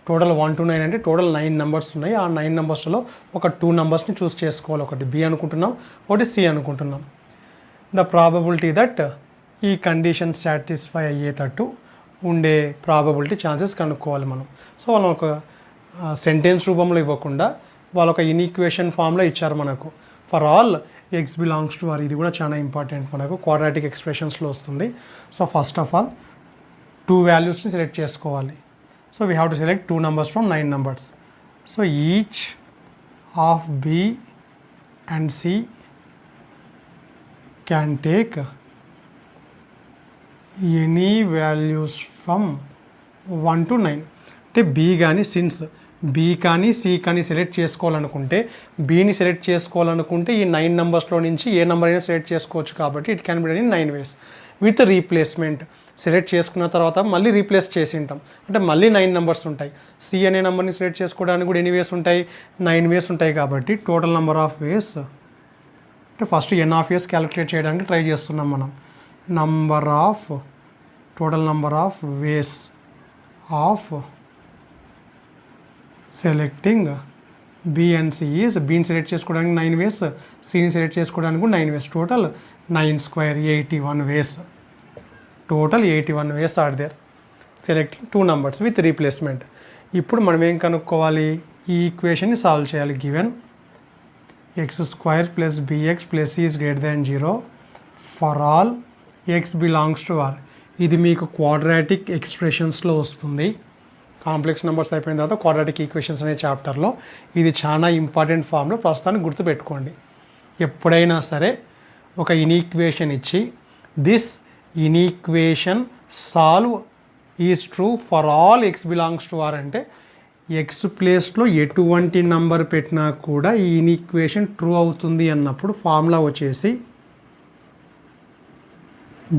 A: Total 1 to 9 అంటే టోటల్ 9 నెంబర్స్ ఉన్నాయి. ఆ 9 నెంబర్స్లో ఒక 2 నెంబర్స్ని చూస్ చేసుకోవాలి. ఒకటి B అనుకుంటున్నాం, ఒకటి C అనుకుంటున్నాం. ద ప్రాబబిలిటీ దట్ ఈ కండిషన్ సాటిస్ఫై అయ్యేటట్టు ఉండే ప్రాబబిలిటీ ఛాన్సెస్ కనుక్కోవాలి మనం. సో వాళ్ళని ఒక సెంటెన్స్ రూపంలో ఇవ్వకుండా వాళ్ళు ఒక ఇన్ఈక్వేషన్ ఫామ్లో ఇచ్చారు మనకు. For all X belongs to R, ఇది కూడా చాలా ఇంపార్టెంట్ మనకు, క్వాడ్రాటిక్ ఎక్స్ప్రెషన్స్లో వస్తుంది. సో ఫస్ట్ ఆఫ్ ఆల్ 2 వాల్యూస్ని సెలెక్ట్ చేసుకోవాలి. So we have to select 2 numbers from 9 numbers. So each of B and C can take any values from 1 to 9. అంటే బి కానీ సిన్స్ బి కానీ సి కానీ సెలెక్ట్ చేసుకోవాలనుకుంటే, బీని సెలెక్ట్ చేసుకోవాలనుకుంటే ఈ 9 నెంబర్స్లో నుంచి ఏ నెంబర్ అయినా సెలెక్ట్ చేసుకోవచ్చు కాబట్టి it can be done in 9 ways with replacement. Select చేసుకున్న తర్వాత మళ్ళీ రీప్లేస్ చేసి ఉంటాం అంటే మళ్ళీ 9 నెంబర్స్ ఉంటాయి. సి అనే నెంబర్ని సెలెక్ట్ చేసుకోవడానికి కూడా ఎన్ని వేస్ ఉంటాయి, 9 వేస్ ఉంటాయి. కాబట్టి టోటల్ నెంబర్ ఆఫ్ వేస్ అంటే first N of ways calculate చేయడానికి ట్రై చేస్తున్నాం మనం. total number of ways of selecting B and C is Bని సెలెక్ట్ చేసుకోవడానికి 9 వేస్, Cని సెలెక్ట్ చేసుకోవడానికి 9 ways. Total 9 square 81 ways. Total 81 ways are there selecting 2 numbers with replacement. ఇప్పుడు మనం ఏం కనుక్కోవాలి, ఈ ఈక్వేషన్ని సాల్వ్ చేయాలి. Given x² plus bx plus c is greater than 0 for all x belongs to r. ఇది మీకు క్వాడ్రాటిక్ ఎక్స్ప్రెషన్స్లో వస్తుంది. కాంప్లెక్స్ నెంబర్స్ అయిపోయిన తర్వాత క్వాడ్రాటిక్ ఈక్వేషన్స్ అనే చాప్టర్లో ఇది చాలా ఇంపార్టెంట్ ఫామ్లో ప్రస్తుతానికి గుర్తుపెట్టుకోండి. ఎప్పుడైనా సరే ఒక ఇన్ఈక్వేషన్ ఇచ్చి this inequation solve is true for all X belongs to R అంటే ఎక్స్ ప్లేస్లో ఎటువంటి నంబర్ పెట్టినా కూడా ఈ ఇన్ఈక్వేషన్ ట్రూ అవుతుంది అన్నప్పుడు ఫార్ములా వచ్చేసి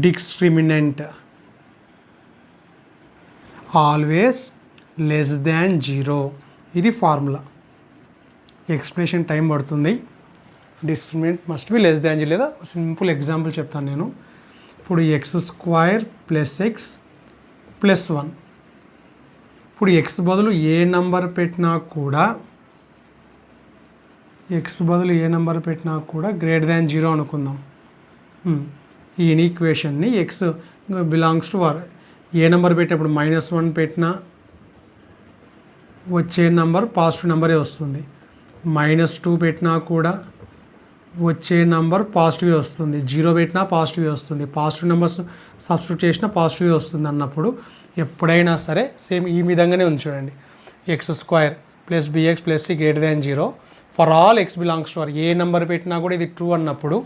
A: డిస్క్రిమినెంట్ ఆల్వేస్ లెస్ దాన్ 0. ఇది ఫార్ములా. ఎక్స్ప్రెషన్ టైం పడుతుంది. Discriminant must be less than 0. లేదా సింపుల్ ఎగ్జాంపుల్ చెప్తాను నేను. ఇప్పుడు x² ప్లస్ ఎక్స్ ప్లస్ 1. ఇప్పుడు ఎక్స్ బదులు ఏ నంబర్ పెట్టినా కూడా గ్రేటర్ దాన్ 0 అనుకుందాం. ఈ ఈక్వేషన్ని ఎక్స్ బిలాంగ్స్ టు ఆర్ ఏ నెంబర్ పెట్టినప్పుడు -1 పెట్టినా వచ్చే నెంబర్ పాజిటివ్ నెంబరే వస్తుంది. -2 పెట్టినా కూడా వచ్చే నెంబర్ పాజిటివే వస్తుంది. 0 పెట్టినా పాజిటివే వస్తుంది. పాజిటివ్ నెంబర్స్ సబ్స్టిట్యూట్ చేసినా పాజిటివే వస్తుంది అన్నప్పుడు ఎప్పుడైనా సరే సేమ్ ఈ విధంగానే ఉంచండి. x² plus B X plus C greater than 0 for all X belongs to R. ఏ నెంబర్ పెట్టినా కూడా ఇది ట్రూ అన్నప్పుడు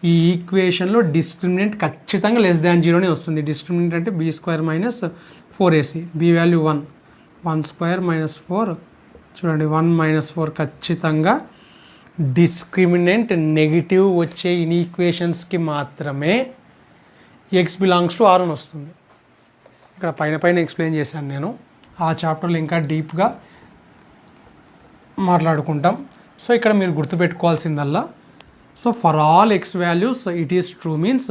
A: ఈ ఈక్వేషన్లో డిస్క్రిమినెంట్ ఖచ్చితంగా లెస్ దాన్ 0నే వస్తుంది. డిస్క్రిమినెంట్ అంటే B square minus 4ac, B value 1 square minus 4 చూడండి 1 మైనస్ 4 ఖచ్చితంగా డిస్క్రిమినెంట్ నెగిటివ్ వచ్చే ఈక్వేషన్స్కి మాత్రమే ఎక్స్ బిలాంగ్స్ టు ఆర్ అని వస్తుంది. ఇక్కడ పైన ఎక్స్ప్లెయిన్ చేశాను నేను, ఆ చాప్టర్లో ఇంకా డీప్గా మాట్లాడుకుంటాం. సో ఇక్కడ మీరు గుర్తుపెట్టుకోవాల్సిందల్లా, so for all x values it is true means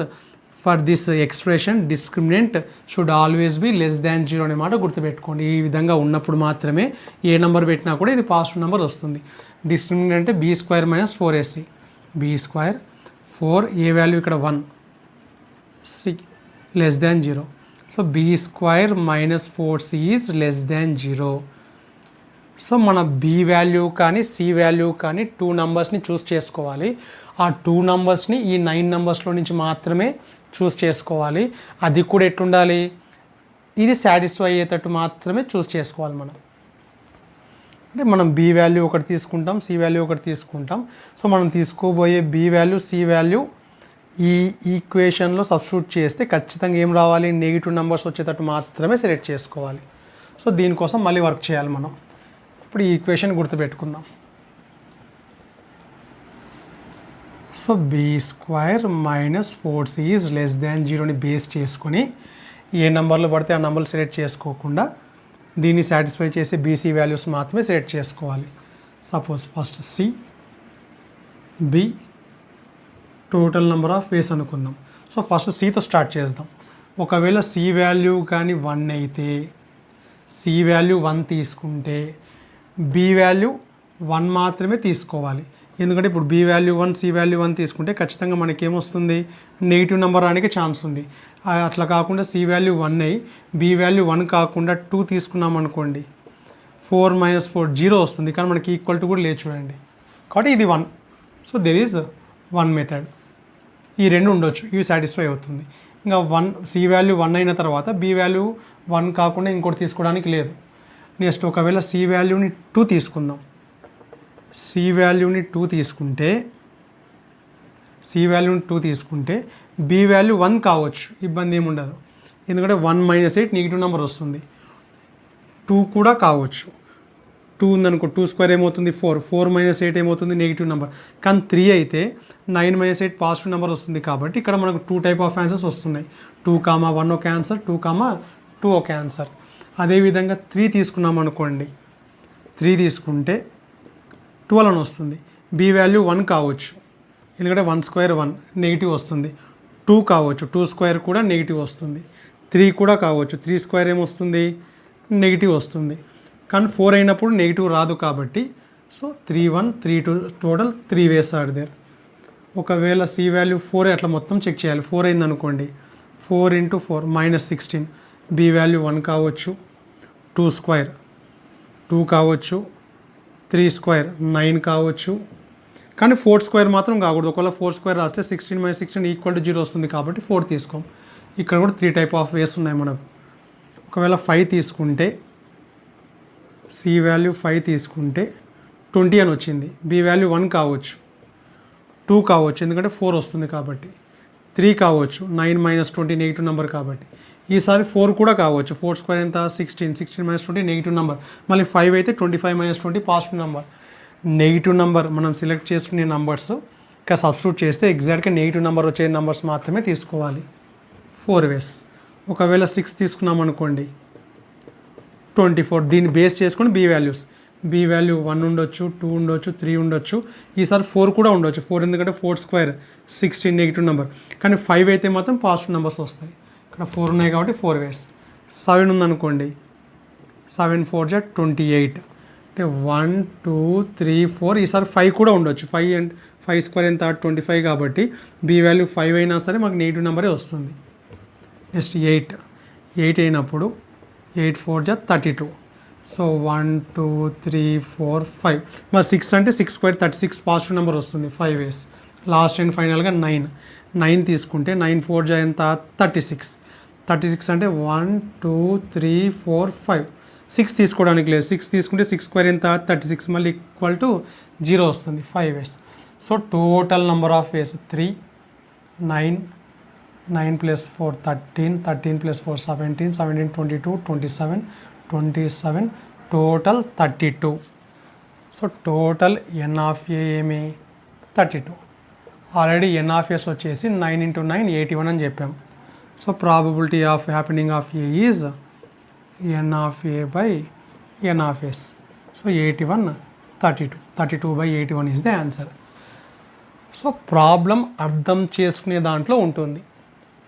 A: for this expression discriminant should always be less than 0 అనే మాట గుర్తుపెట్టుకోండి. ఈ విధంగా ఉన్నప్పుడు మాత్రమే ఏ నెంబర్ పెట్టినా కూడా ఇది పాజిటివ్ నెంబర్ వస్తుంది. డిస్క్రిమినెంట్ అంటే B square minus 4ac, B square 4 A value ఇక్కడ 1 C less than 0. So be square minus 4c is less than 0. సో మన బీ వాల్యూ కానీ సి వాల్యూ కానీ 2 నెంబర్స్ని చూస్ చేసుకోవాలి. ఆ 2 నెంబర్స్ని ఈ 9 నెంబర్స్లో నుంచి మాత్రమే చూస్ చేసుకోవాలి. అది కూడా ఎట్లుండాలి, ఇది సాటిస్ఫై అయ్యేటట్టు మాత్రమే చూస్ చేసుకోవాలి మనం. అంటే మనం బీ వాల్యూ ఒకటి తీసుకుంటాం, సి వాల్యూ ఒకటి తీసుకుంటాం. సో మనం తీసుకోబోయే బీ వాల్యూ సి వాల్యూ ఈ ఈక్వేషన్లో సబ్స్టిట్యూట్ చేస్తే ఖచ్చితంగా ఏం రావాలి, నెగిటివ్ నెంబర్స్ వచ్చేటట్టు మాత్రమే సెలెక్ట్ చేసుకోవాలి. సో దీనికోసం మళ్ళీ వర్క్ చేయాలి మనం. ఇప్పుడు ఈ ఈక్వేషన్ గుర్తుపెట్టుకుందాం. So be square minus 4c is less than 0ని బేస్ చేసుకొని ఏ నెంబర్లు పడితే ఆ నెంబర్లు సెలెక్ట్ చేసుకోకుండా దీన్ని సాటిస్ఫై చేసే బీసీ వాల్యూస్ మాత్రమే సెలెక్ట్ చేసుకోవాలి. Suppose first c, b, total number of ways అనుకుందాం. సో ఫస్ట్ సితో స్టార్ట్ చేద్దాం. ఒకవేళ సి వాల్యూ కానీ 1 అయితే సి వాల్యూ 1 తీసుకుంటే బి వాల్యూ 1 మాత్రమే తీసుకోవాలి. ఎందుకంటే ఇప్పుడు బి వాల్యూ 1 సి వాల్యూ 1 తీసుకుంటే ఖచ్చితంగా మనకి ఏమొస్తుంది, నెగిటివ్ నెంబర్ రానికి ఛాన్స్ ఉంది. అట్లా కాకుండా సి వాల్యూ 1 అయ్యి బి వాల్యూ 1 కాకుండా 2 తీసుకున్నాం అనుకోండి, 4 మైనస్ 4 0 వస్తుంది. కానీ మనకి ఈక్వల్ టు కూడా లేదు చూడండి. కాబట్టి ఇది 1. So there is 1 method. ఈ రెండు ఉండొచ్చు, ఇవి సాటిస్ఫై అవుతుంది. ఇంకా సి వాల్యూ 1 అయిన తర్వాత బి వాల్యూ 1 కాకుండా ఇంకోటి తీసుకోవడానికి లేదు. నెక్స్ట్ ఒకవేళ సి వాల్యూని 2 తీసుకుందాం. సి వాల్యూని 2 తీసుకుంటే బి వాల్యూ 1 కావచ్చు, ఇబ్బంది ఏమి ఉండదు. ఎందుకంటే 1 మైనస్ 8 నెగిటివ్ నెంబర్ వస్తుంది. 2 కూడా కావచ్చు. 2 ఉందనుకో, 2 స్క్వేర్ ఏమవుతుంది 4 మైనస్ 8 ఏమవుతుంది నెగిటివ్ నెంబర్. కానీ 3 అయితే 9 మైనస్ 8 పాజిటివ్ నెంబర్ వస్తుంది. కాబట్టి ఇక్కడ మనకు 2 టైప్ ఆఫ్ ఆన్సర్స్ వస్తున్నాయి. 2,1 ఒక ఆన్సర్, 2,2 ఒక ఆన్సర్. అదేవిధంగా 3 తీసుకున్నాం అనుకోండి, 3 తీసుకుంటే 12 అని వస్తుంది. బి వాల్యూ 1 కావచ్చు, ఎందుకంటే 1 స్క్వేర్ 1 నెగిటివ్ వస్తుంది. 2 కావచ్చు, 2 స్క్వేర్ కూడా నెగిటివ్ వస్తుంది. 3 కూడా కావచ్చు, 3 స్క్వేర్ ఏమొస్తుంది నెగిటివ్ వస్తుంది. కానీ 4 అయినప్పుడు నెగిటివ్ రాదు. కాబట్టి so 3, 1, 3, 2 total 3 ways are there. ఒకవేళ సి వాల్యూ 4 అట్లా మొత్తం చెక్ చేయాలి. 4 అయింది అనుకోండి, 4 × 4 -16. బి వాల్యూ 1 కావచ్చు, 2 స్క్వేర్ 2 కావచ్చు, 3 స్క్వేర్ 9 కావచ్చు. కానీ 4 స్క్వేర్ మాత్రం కాకూడదు. ఒకవేళ 4 స్క్వేర్ రాస్తే 16 - 16 = 0 వస్తుంది. కాబట్టి 4 తీసుకోం. ఇక్కడ కూడా 3 టైప్ ఆఫ్ వేస్ ఉన్నాయి మనకు. ఒకవేళ 5 తీసుకుంటే, సి వాల్యూ 5 తీసుకుంటే 20 అని వచ్చింది. బి వాల్యూ 1 కావచ్చు, 2 కావచ్చు, ఎందుకంటే 4 వస్తుంది కాబట్టి. 3 కావచ్చు, 9 - 20 నెగిటివ్ నెంబర్ కాబట్టి. ఈసారి 4 కూడా కావచ్చు. 4 స్క్వేర్ ఎంత 16, 16 - 20 నెగిటివ్ నెంబర్. మళ్ళీ 5 అయితే 25 - 20 పాజిటివ్ నెంబర్. నెగిటివ్ నెంబర్ మనం సెలెక్ట్ చేసుకునే నెంబర్స్ ఇక్కడ సబ్స్టిట్యూట్ చేస్తే ఎగ్జాక్ట్గా నెగిటివ్ నెంబర్ వచ్చే నెంబర్స్ మాత్రమే తీసుకోవాలి. 4 వేస్. ఒకవేళ 6 తీసుకున్నాం అనుకోండి, 24. దీన్ని బేస్ చేసుకొని బి వాల్యూస్. బి వాల్యూ 1 ఉండొచ్చు, 2 ఉండొచ్చు, 3 ఉండొచ్చు. ఈసారి 4 కూడా ఉండొచ్చు. 4 ఎందుకంటే 4 స్క్వేర్ 16 నెగిటివ్ నెంబర్. కానీ 5 అయితే మాత్రం పాజిటివ్ నెంబర్స్ వస్తాయి. ఇక్కడ 4 ఉన్నాయి కాబట్టి 4 వేస్. 7 ఉందనుకోండి, 7 × 4 = 28. అంటే 1, 2, 3, 4. ఈసారి 5 కూడా ఉండొచ్చు. 5 స్క్వేర్ ఎంత 25 కాబట్టి బి వాల్యూ 5 అయినా సరే మాకు నెగిటివ్ నెంబరే వస్తుంది. నెక్స్ట్ 8 అయినప్పుడు 8 × 4 = 32. సో 1, 2, 3, 4, 5. మరి 6 అంటే 6 స్క్వేర్ 36 పాజిటివ్ నెంబర్ వస్తుంది. 5 వేస్. లాస్ట్ అండ్ ఫైనల్గా 9 తీసుకుంటే 9 × 4 = ఎంత 36. 36 అంటే 1, 2, 3, 4, 5. 6 తీసుకోవడానికి లేదు, 6 తీసుకుంటే 6 స్క్వేర్ ఎంత 36 మళ్ళీ ఈక్వల్ టు 0 వస్తుంది, 5 ways. So total number of ways 3, 9, 9 + 4 13, 13 + 4 17, 17 22, 27, 27 total 32. So total n of A ఏమి 32. ఆల్రెడీ ఎన్ ఆఫ్ ఎస్ వచ్చేసి 9 × 9 81 అని చెప్పాం. So probability of happening of A is n of A by n of yes. So 81 32, 32/81 is the answer. So problem అర్థం చేసుకునే దాంట్లో ఉంటుంది.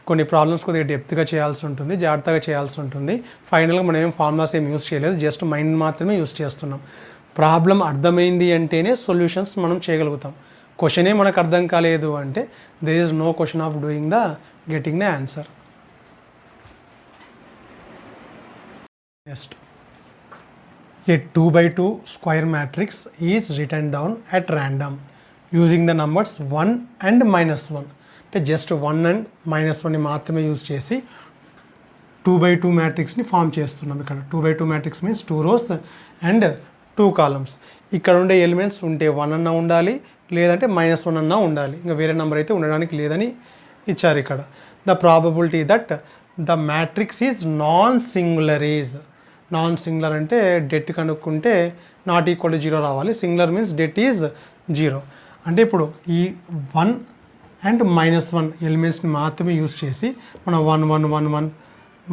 A: కొన్ని ప్రాబ్లమ్స్ కొద్దిగా డెప్త్గా చేయాల్సి ఉంటుంది, జాగ్రత్తగా చేయాల్సి ఉంటుంది. ఫైనల్గా మనం ఏం ఫార్ములాస్ ఏం యూస్ చేయలేదు, జస్ట్ మైండ్ మాత్రమే యూస్ చేస్తున్నాం. ప్రాబ్లం అర్థమైంది అంటేనే సొల్యూషన్స్ మనం చేయగలుగుతాం. క్వశ్చనే మనకు అర్థం కాలేదు అంటే there is no question of doing the getting the answer. Next, a 2/2 square matrix is written down at random using the numbers 1 and -1. అంటే జస్ట్ 1 and -1ని మాత్రమే యూజ్ చేసి 2/2 మ్యాట్రిక్స్ని ఫామ్ చేస్తున్నాం. ఇక్కడ 2/2 matrix means 2 rows and 2 columns. ఇక్కడ ఉండే ఎలిమెంట్స్ ఉంటే 1 అన్నా ఉండాలి, లేదంటే -1 అన్నా ఉండాలి. ఇంకా వేరే నెంబర్ అయితే ఉండడానికి లేదని ఇచ్చారు ఇక్కడ. The probability that the matrix is non singular is. Non singular అంటే డెట్ కనుక్కుంటే నాట్ ఈక్వల్ టు 0 రావాలి. Singular means debt is 0. అంటే ఇప్పుడు ఈ 1 and -1 ఎలిమెంట్స్ని మాత్రమే యూజ్ చేసి మనం 1 1 1 1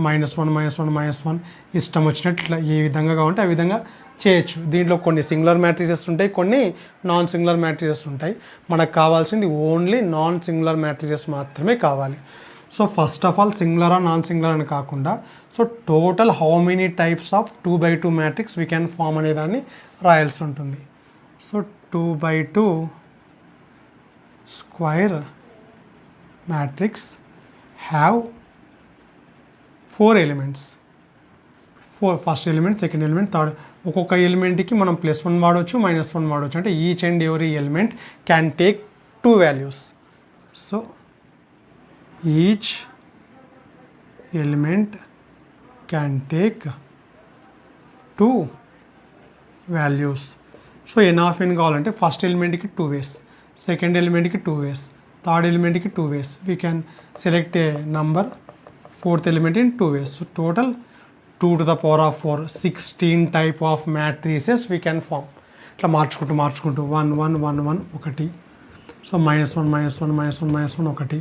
A: -1 -1 -1 ఇష్టం వచ్చినట్టు ఇట్లా ఏ విధంగా కావాలంటే ఆ విధంగా చేయొచ్చు. దీంట్లో కొన్ని సింగులర్ మ్యాట్రిసెస్ ఉంటాయి, కొన్ని నాన్ సింగులర్ మ్యాట్రిసెస్ ఉంటాయి. మనకు కావాల్సింది ఓన్లీ నాన్ సింగులర్ మ్యాట్రిసెస్ మాత్రమే కావాలి. సో ఫస్ట్ ఆఫ్ ఆల్ సింగులరా నాన్ సింగులర్ అని కాకుండా so total how many types of 2/2 matrix we can form అనేదాన్ని రాయాల్సి ఉంటుంది. So 2/2 square matrix have 4 elements. First element, second element, third. ఒక్కొక్క ఎలిమెంట్కి మనం +1 వాడవచ్చు, -1 వాడవచ్చు. అంటే each and every element can take 2 values. So each element can take 2 values. So n of n కావాలంటే ఫస్ట్ ఎలిమెంట్కి 2 ways, సెకండ్ ఎలిమెంట్కి 2 ways, థర్డ్ ఎలిమెంట్కి 2 ways. We can select a number, fourth element in 2 ways. So total 2 to the power of 4 16 type of matrices we can form. ఇట్లా మార్చుకుంటూ 1 1 1 1 1. సో -1 -1 -1 -1 1,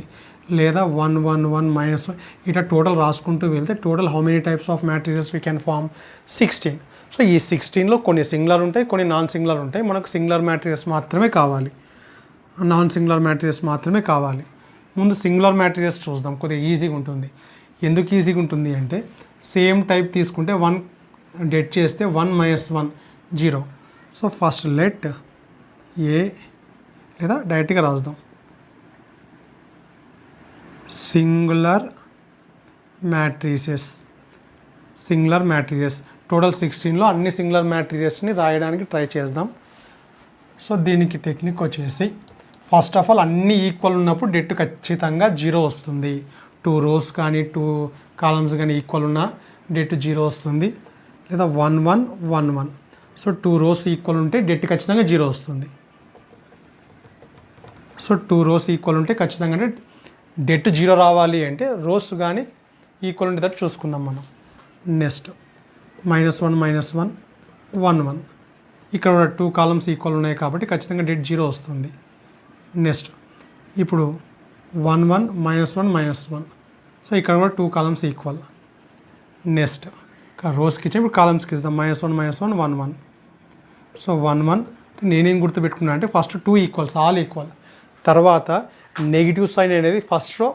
A: లేదా 1 1 1 -1 ఇట్లా టోటల్ రాసుకుంటూ వెళ్తే total how many types of matrices we can form 16. So ఈ 16లో కొన్ని సింగులర్ ఉంటాయి, కొన్ని నాన్ సింగులర్ ఉంటాయి. మనకు సింగులర్ మ్యాట్రిసెస్ మాత్రమే కావాలి, నాన్ సింగులర్ మ్యాట్రిసెస్ మాత్రమే కావాలి. ముందు సింగులర్ మ్యాట్రిసెస్ చూద్దాం, కొద్దిగా ఈజీగా ఉంటుంది. ఎందుకు ఈజీగా ఉంటుంది అంటే సేమ్ టైప్ తీసుకుంటే 1 డెట్ చేస్తే 1 -1 0. సో ఫస్ట్ లెట్ ఏ, లేదా డైరెక్ట్గా రాద్దాం singular matrices. Singular matrices total 16లో అన్ని సింగులర్ మ్యాట్రిసెస్ని రాయడానికి ట్రై చేద్దాం. సో దీనికి టెక్నిక్ వచ్చేసి ఫస్ట్ ఆఫ్ ఆల్ అన్ని ఈక్వల్ ఉన్నప్పుడు డెట్ ఖచ్చితంగా 0 వస్తుంది. 2 rows కానీ 2 columns కానీ ఈక్వల్ ఉన్న డెట్ 0 వస్తుంది, లేదా 1 1 1 1. సో 2 rows ఈక్వల్ ఉంటే డెట్ ఖచ్చితంగా 0 వస్తుంది. సో 2 rows ఈక్వల్ ఉంటే ఖచ్చితంగా అంటే డెట్ 0 రావాలి అంటే రోస్ కానీ ఈక్వల్ ఉండేటట్టు చూసుకుందాం మనం. నెక్స్ట్ -1 -1 1 1. ఇక్కడ 2 columns ఈక్వల్ ఉన్నాయి కాబట్టి ఖచ్చితంగా డెట్ 0 వస్తుంది. నెక్స్ట్ ఇప్పుడు 1 1 -1 -1. సో ఇక్కడ కూడా 2 columns ఈక్వల్. నెక్స్ట్ ఇక్కడ రోస్కి ఇచ్చి ఇప్పుడు కాలమ్స్కి ఇద్దాం -1 -1 1 1. సో 1 1 నేనేం గుర్తుపెట్టుకున్నా అంటే ఫస్ట్ 2 ఈక్వల్స్, ఆల్ ఈక్వల్. తర్వాత నెగిటివ్ సైన్ అనేది ఫస్ట్ రో,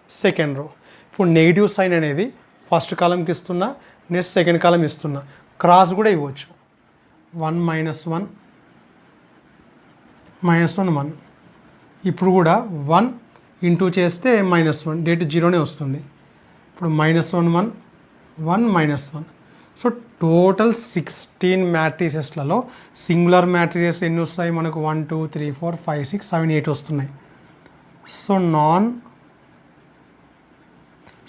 A: సెకండ్ రో. ఇప్పుడు నెగిటివ్ సైన్ అనేది ఫస్ట్ కాలంకి ఇస్తున్నా, నెక్స్ట్ సెకండ్ కాలం ఇస్తున్నా. క్రాస్ కూడా ఇవ్వచ్చు. 1 -1 -1 1. ఇప్పుడు కూడా 1 ఇంటూ చేస్తే -1 డేట్ 0నే వస్తుంది. ఇప్పుడు -1 1 1 -1. సో టోటల్ 16 మ్యాట్రిసెస్లలో సింగులర్ మ్యాట్రిసెస్ ఎన్ని వస్తాయి మనకు? 1 2 3 4 5 6 7 8 వస్తున్నాయి. సో నాన్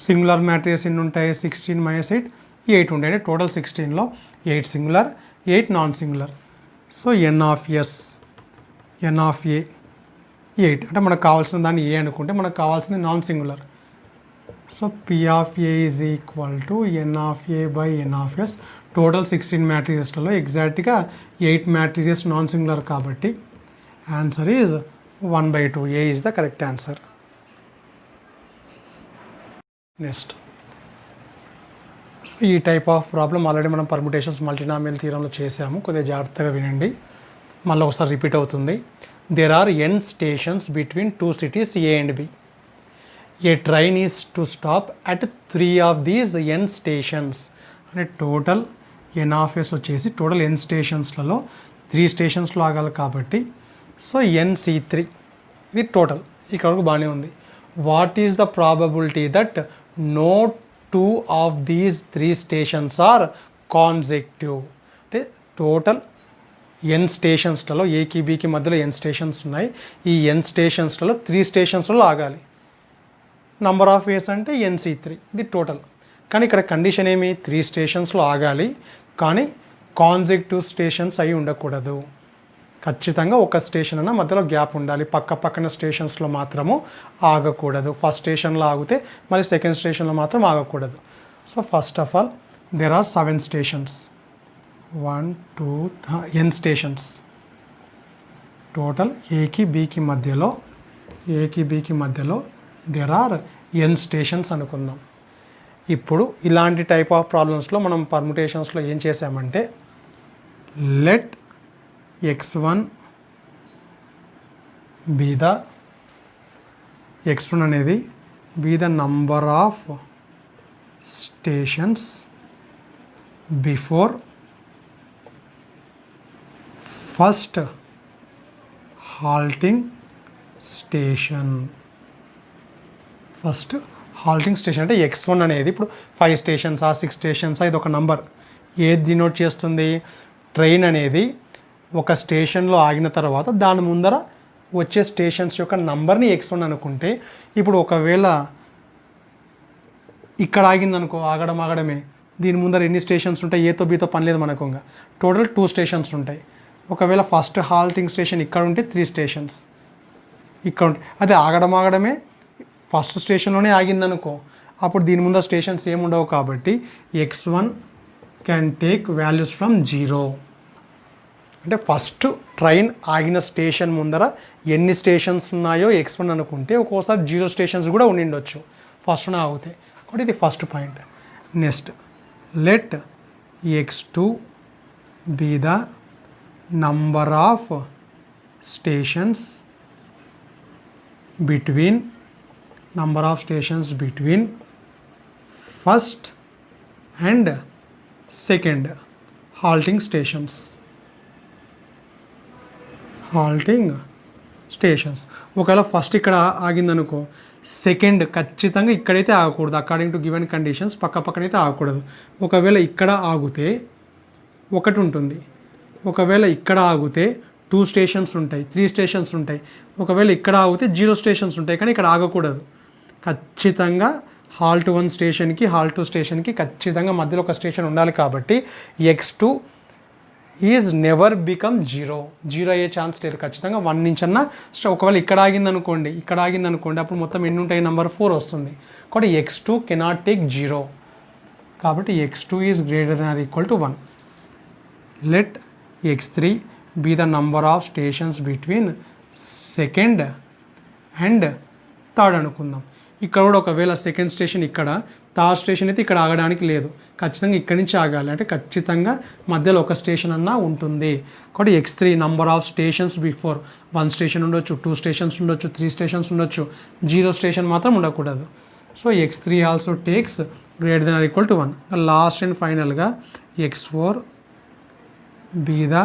A: సింగులర్ మ్యాట్రిసెస్ ఎన్ని ఉంటాయి? 16 -8 8 ఉండే, అంటే టోటల్ 16లో 8 singular 8 non singular. So n of s n of A 8, అంటే మనకు కావాల్సిన దాన్ని ఏ అనుకుంటే మనకు కావాల్సింది non singular. So p of A is equal to n of A by n of s. Total 16 మ్యాట్రిసెస్లలో ఎగ్జాక్ట్గా 8 మ్యాట్రిసెస్ నాన్ సింగులర్ కాబట్టి answer is 1/2. A is the correct answer. Next, so ఈ టైప్ ఆఫ్ ప్రాబ్లం ఆల్రెడీ మనం పర్ముటేషన్స్ మల్టీనామియల్ థియరంలో చేసాము, కొద్దిగా జాగ్రత్తగా వినండి, మళ్ళీ ఒకసారి రిపీట్ అవుతుంది. There are n stations between 2 cities A and B. A train is to stop at 3 of these n stations. అంటే టోటల్ n ఆఫ్ ఎస్ వచ్చేసి టోటల్ n స్టేషన్స్లలో 3 స్టేషన్స్లో ఆగాలి కాబట్టి సో NC3 ఇది టోటల్. ఇక్కడ వరకు బాగానే ఉంది. What is the probability that no 2 of these 3 stations are consecutive. అంటే టోటల్ n స్టేషన్స్లలో ఏకి బీకి మధ్యలో n స్టేషన్స్ ఉన్నాయి. ఈ n స్టేషన్స్లలో 3 స్టేషన్స్లో ఆగాలి. నంబర్ ఆఫ్ వేస్ అంటే NC3 ఇది టోటల్. కానీ ఇక్కడ కండిషన్ ఏమి, 3 స్టేషన్స్లో ఆగాలి కానీ కాన్సెక్టివ్ స్టేషన్స్ అయి ఉండకూడదు. ఖచ్చితంగా ఒక స్టేషన్ అన్న మధ్యలో గ్యాప్ ఉండాలి. పక్క పక్కన స్టేషన్స్లో మాత్రము ఆగకూడదు. ఫస్ట్ స్టేషన్లో ఆగితే మళ్ళీ సెకండ్ స్టేషన్లో మాత్రం ఆగకూడదు. So first of all there are 7 stations. 1 2 n stations total ఏకి బీకి మధ్యలో దెర్ ఆర్ n స్టేషన్స్ అనుకుందాం. ఇప్పుడు ఇలాంటి టైప్ ఆఫ్ ప్రాబ్లమ్స్లో మనం పర్ముటేషన్స్లో ఏం చేసామంటే let x1 be the x1 అనేది be the number of stations before first halting station. First halting station అంటే x1 అనేది ఇప్పుడు 5 స్టేషన్సా 6 స్టేషన్సా ఇది ఒక నంబర్. ఏది డినోట్ చేస్తుంది, ట్రైన్ అనేది ఒక స్టేషన్లో ఆగిన తర్వాత దాని ముందర వచ్చే స్టేషన్స్ యొక్క నంబర్ని x1 అనుకుంటే, ఇప్పుడు ఒకవేళ ఇక్కడ ఆగిందనుకో, ఆగడమే దీని ముందర ఎన్ని స్టేషన్స్ ఉంటాయి, ఏతో బీతో పని లేదు మనకు. టోటల్ 2 స్టేషన్స్ ఉంటాయి. ఒకవేళ ఫస్ట్ హాల్టింగ్ స్టేషన్ ఇక్కడ ఉంటే 3 స్టేషన్స్ ఇక్కడ ఉంటాయి. అదే ఆగడమే ఫస్ట్ స్టేషన్లోనే ఆగిందనుకో, అప్పుడు దీని ముందర స్టేషన్స్ ఏముండవు కాబట్టి x1 can take values from 0. అంటే ఫస్ట్ ట్రైన్ ఆగిన స్టేషన్ ముందర ఎన్ని స్టేషన్స్ ఉన్నాయో x1 అనుకుంటే ఒక్కోసారి 0 స్టేషన్స్ కూడా ఉండిండొచ్చు ఫస్ట్నే ఆగితే. కాబట్టి ఇది first point. Next let x2 be the number of stations between first and second halting stations. ఒకవేళ ఫస్ట్ ఇక్కడ ఆగిందనుకో, సెకండ్ ఖచ్చితంగా ఇక్కడైతే ఆగకూడదు. అకార్డింగ్ టు గివెన్ కండిషన్స్ పక్క పక్కనైతే ఆగకూడదు. ఒకవేళ ఇక్కడ ఆగితే 1 ఉంటుంది. ఒకవేళ ఇక్కడ ఆగితే 2 స్టేషన్స్ ఉంటాయి, 3 స్టేషన్స్ ఉంటాయి. ఒకవేళ ఇక్కడ ఆగితే 0 స్టేషన్స్ ఉంటాయి. కానీ ఇక్కడ ఆగకూడదు. ఖచ్చితంగా హాల్ట్ 1 స్టేషన్కి హాల్ట్ 2 స్టేషన్కి ఖచ్చితంగా మధ్యలో ఒక స్టేషన్ ఉండాలి. కాబట్టి x2 ఈజ్ నెవర్ బికమ్ 0 అయ్యే ఛాన్స్ లేదు. ఖచ్చితంగా 1 నుంచి అన్న ఒకవేళ ఇక్కడ ఆగిందనుకోండి అప్పుడు మొత్తం ఎన్ని ఉంటాయి, నెంబర్ 4 వస్తుంది. కాబట్టి x2 కెనాట్ టేక్ 0. కాబట్టి x2 is greater than or equal to 1. Let x3 be the number of stations between second and third అనుకుందాం. ఇక్కడ కూడా ఒకవేళ సెకండ్ స్టేషన్ ఇక్కడ, థర్డ్ స్టేషన్ అయితే ఇక్కడ ఆగడానికి లేదు. ఖచ్చితంగా ఇక్కడి నుంచి ఆగాలి. అంటే ఖచ్చితంగా మధ్యలో ఒక స్టేషన్ అన్నా ఉంటుంది. కాబట్టి x3 number of stations before 1 station ఉండొచ్చు, 2 స్టేషన్స్ ఉండొచ్చు, 3 స్టేషన్స్ ఉండొచ్చు, 0 స్టేషన్ మాత్రం ఉండకూడదు. So x3 also takes greater then or equal to 1. Last and ఫైనల్గా x4 be the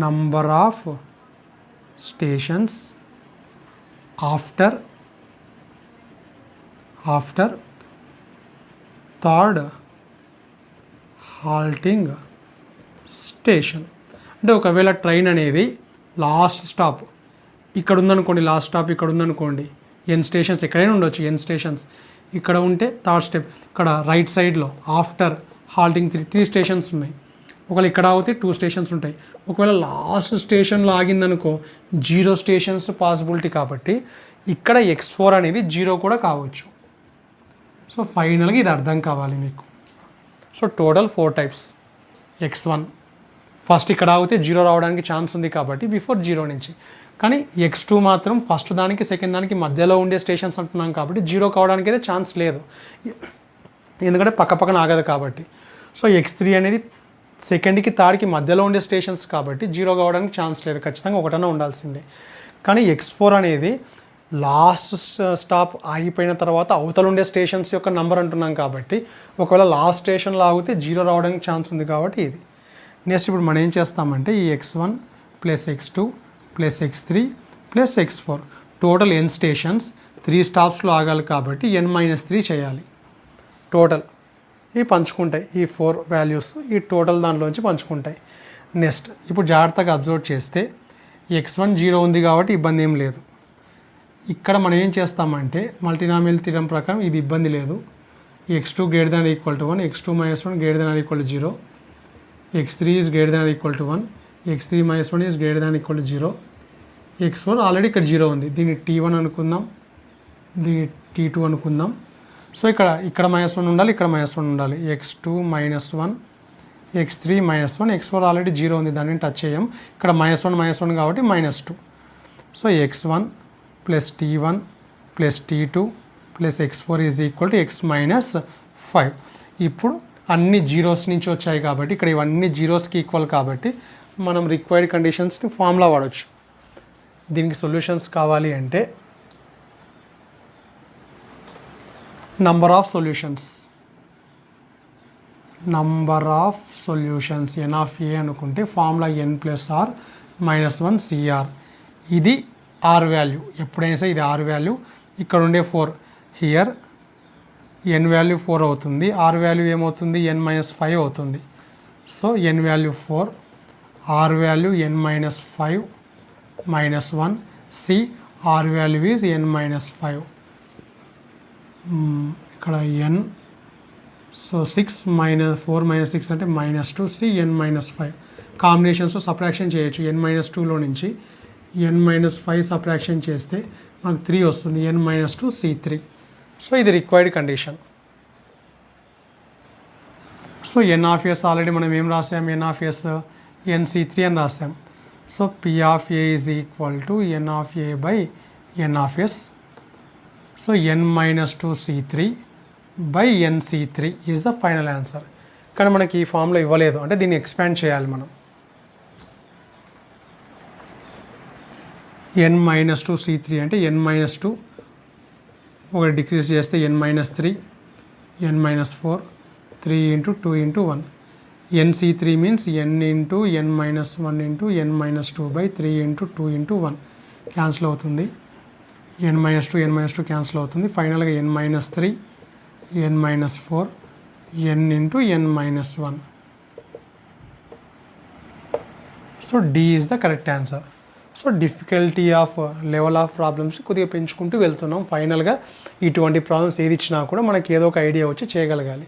A: number of stations after third halting station. అంటే ఒకవేళ ట్రైన్ అనేది లాస్ట్ స్టాప్ ఇక్కడ ఉందనుకోండి, ఎన్ స్టేషన్స్ ఎక్కడైనా ఉండొచ్చు, ఎన్ స్టేషన్స్. ఇక్కడ ఉంటే థర్డ్ స్టెప్, ఇక్కడ రైట్ సైడ్లో ఆఫ్టర్ హాల్టింగ్ త్రీ స్టేషన్స్ ఉన్నాయి. ఒకవేళ ఇక్కడ ఆగితే 2 స్టేషన్స్ ఉంటాయి. ఒకవేళ లాస్ట్ స్టేషన్లో ఆగిందనుకో 0 స్టేషన్స్ పాసిబిలిటీ, కాబట్టి ఇక్కడ x4 అనేది 0 కూడా కావచ్చు. సో ఫైనల్గా ఇది అర్థం కావాలి మీకు. So total 4 types. x1 first ఇక్కడ ఆగితే 0 రావడానికి ఛాన్స్ ఉంది కాబట్టి బిఫోర్ 0 నుంచి. కానీ x2 మాత్రం ఫస్ట్ దానికి సెకండ్ దానికి మధ్యలో ఉండే స్టేషన్స్ అంటున్నాం కాబట్టి 0 కావడానికి అయితే ఛాన్స్ లేదు, ఎందుకంటే పక్కన ఆగదు కాబట్టి. సో x3 అనేది సెకండ్కి థర్డ్కి మధ్యలో ఉండే స్టేషన్స్ కాబట్టి 0 కావడానికి ఛాన్స్ లేదు, ఖచ్చితంగా ఒకటన్నా ఉండాల్సిందే. కానీ x4 అనేది లాస్ట్ స్టాప్ ఆగిపోయిన తర్వాత అవతల ఉండే స్టేషన్స్ యొక్క నెంబర్ అంటున్నాం కాబట్టి ఒకవేళ లాస్ట్ స్టేషన్లో ఆగితే 0 రావడానికి ఛాన్స్ ఉంది కాబట్టి ఇది. నెక్స్ట్ ఇప్పుడు మనం ఏం చేస్తామంటే ఈ x1 plus x2 plus x3 plus x4 total n stations 3 స్టాప్స్లో ఆగాలి కాబట్టి n-3 చేయాలి. టోటల్ ఇవి పంచుకుంటాయి, ఈ 4 వాల్యూస్ ఈ టోటల్ దాంట్లోంచి పంచుకుంటాయి. నెక్స్ట్ ఇప్పుడు జాగ్రత్తగా అబ్జర్వ్ చేస్తే x1 0 ఉంది కాబట్టి ఇబ్బంది ఏం లేదు. ఇక్కడ మనం ఏం చేస్తామంటే మల్టీనామియల్ థియరం ప్రకారం ఇది ఇబ్బంది లేదు. x2 > 1, x2 - 1 > 0, x3 is > 1, x3 - 1 is > 0, x4 already ఇక్కడ 0 ఉంది, దీన్ని t1 అనుకుందాం, దీన్ని t2 అనుకుందాం. సో ఇక్కడ -1 ఉండాలి, ఇక్కడ -1 ఉండాలి. x2 - 1, x3 - 1, x4 ఆల్రెడీ 0 ఉంది, దాన్ని టచ్ చేయం. ఇక్కడ -1 కాబట్టి -2. So x1 plus t1 plus t2 plus x4 is equal to x - 5. ఇప్పుడు అన్ని జీరోస్ నుంచి వచ్చాయి కాబట్టి ఇక్కడ ఇవన్నీ జీరోస్కి ఈక్వల్ కాబట్టి మనం రిక్వైర్డ్ కండిషన్స్ని ఫార్ములా వాడచ్చు. దీనికి సొల్యూషన్స్ కావాలి అంటే number of solutions n of a అనుకుంటే ఫార్ములా n+r - 1 CR. ఇది R వాల్యూ, ఎప్పుడైనా సరే ఇది R వాల్యూ. ఇక్కడ ఉండే 4 హియర్ n వాల్యూ 4 అవుతుంది, R వాల్యూ ఏమవుతుంది n-5 అవుతుంది. So n value 4, R value n-5 -1 C, R value is n-5. ఇక్కడ n, సో 6 - 4 - 6 అంటే -2 C n-5. కాంబినేషన్స్లో సబ్ట్రాక్షన్ చేయొచ్చు. n-2లో నుంచి n-5 సబ్ట్రాక్షన్ చేస్తే మనకు 3 వస్తుంది, n-2 C3. సో ఇది required condition. So n of S already మనం ఏం రాసాం, n ఆఫ్ ఎస్ nC3 అని రాసాం. So P of A is equal to n of A by n of yes. So n-2 C3 by nC3 is the final answer. కానీ మనకి ఈ ఫామ్లో ఇవ్వలేదు, అంటే దీన్ని ఎక్స్పాండ్ చేయాలి మనం. n-2 C3 అంటే n-2 ఒకటి డిక్రీజ్ చేస్తే n-3, n-4, 3 × 2 × 1. nC3 means n × n-1 × n-2 by 3 × 2 × 1 cancel అవుతుంది. n-2 క్యాన్సిల్ అవుతుంది. ఫైనల్గా n-3, n-4, n × n-1. So D is the correct answer. So difficulty of level of problems కొద్దిగా పెంచుకుంటూ వెళ్తున్నాం. ఫైనల్గా ఇటువంటి ప్రాబ్లమ్స్ ఏది ఇచ్చినా కూడా మనకి ఏదో ఒక ఐడియా వచ్చి చేయగలగాలి.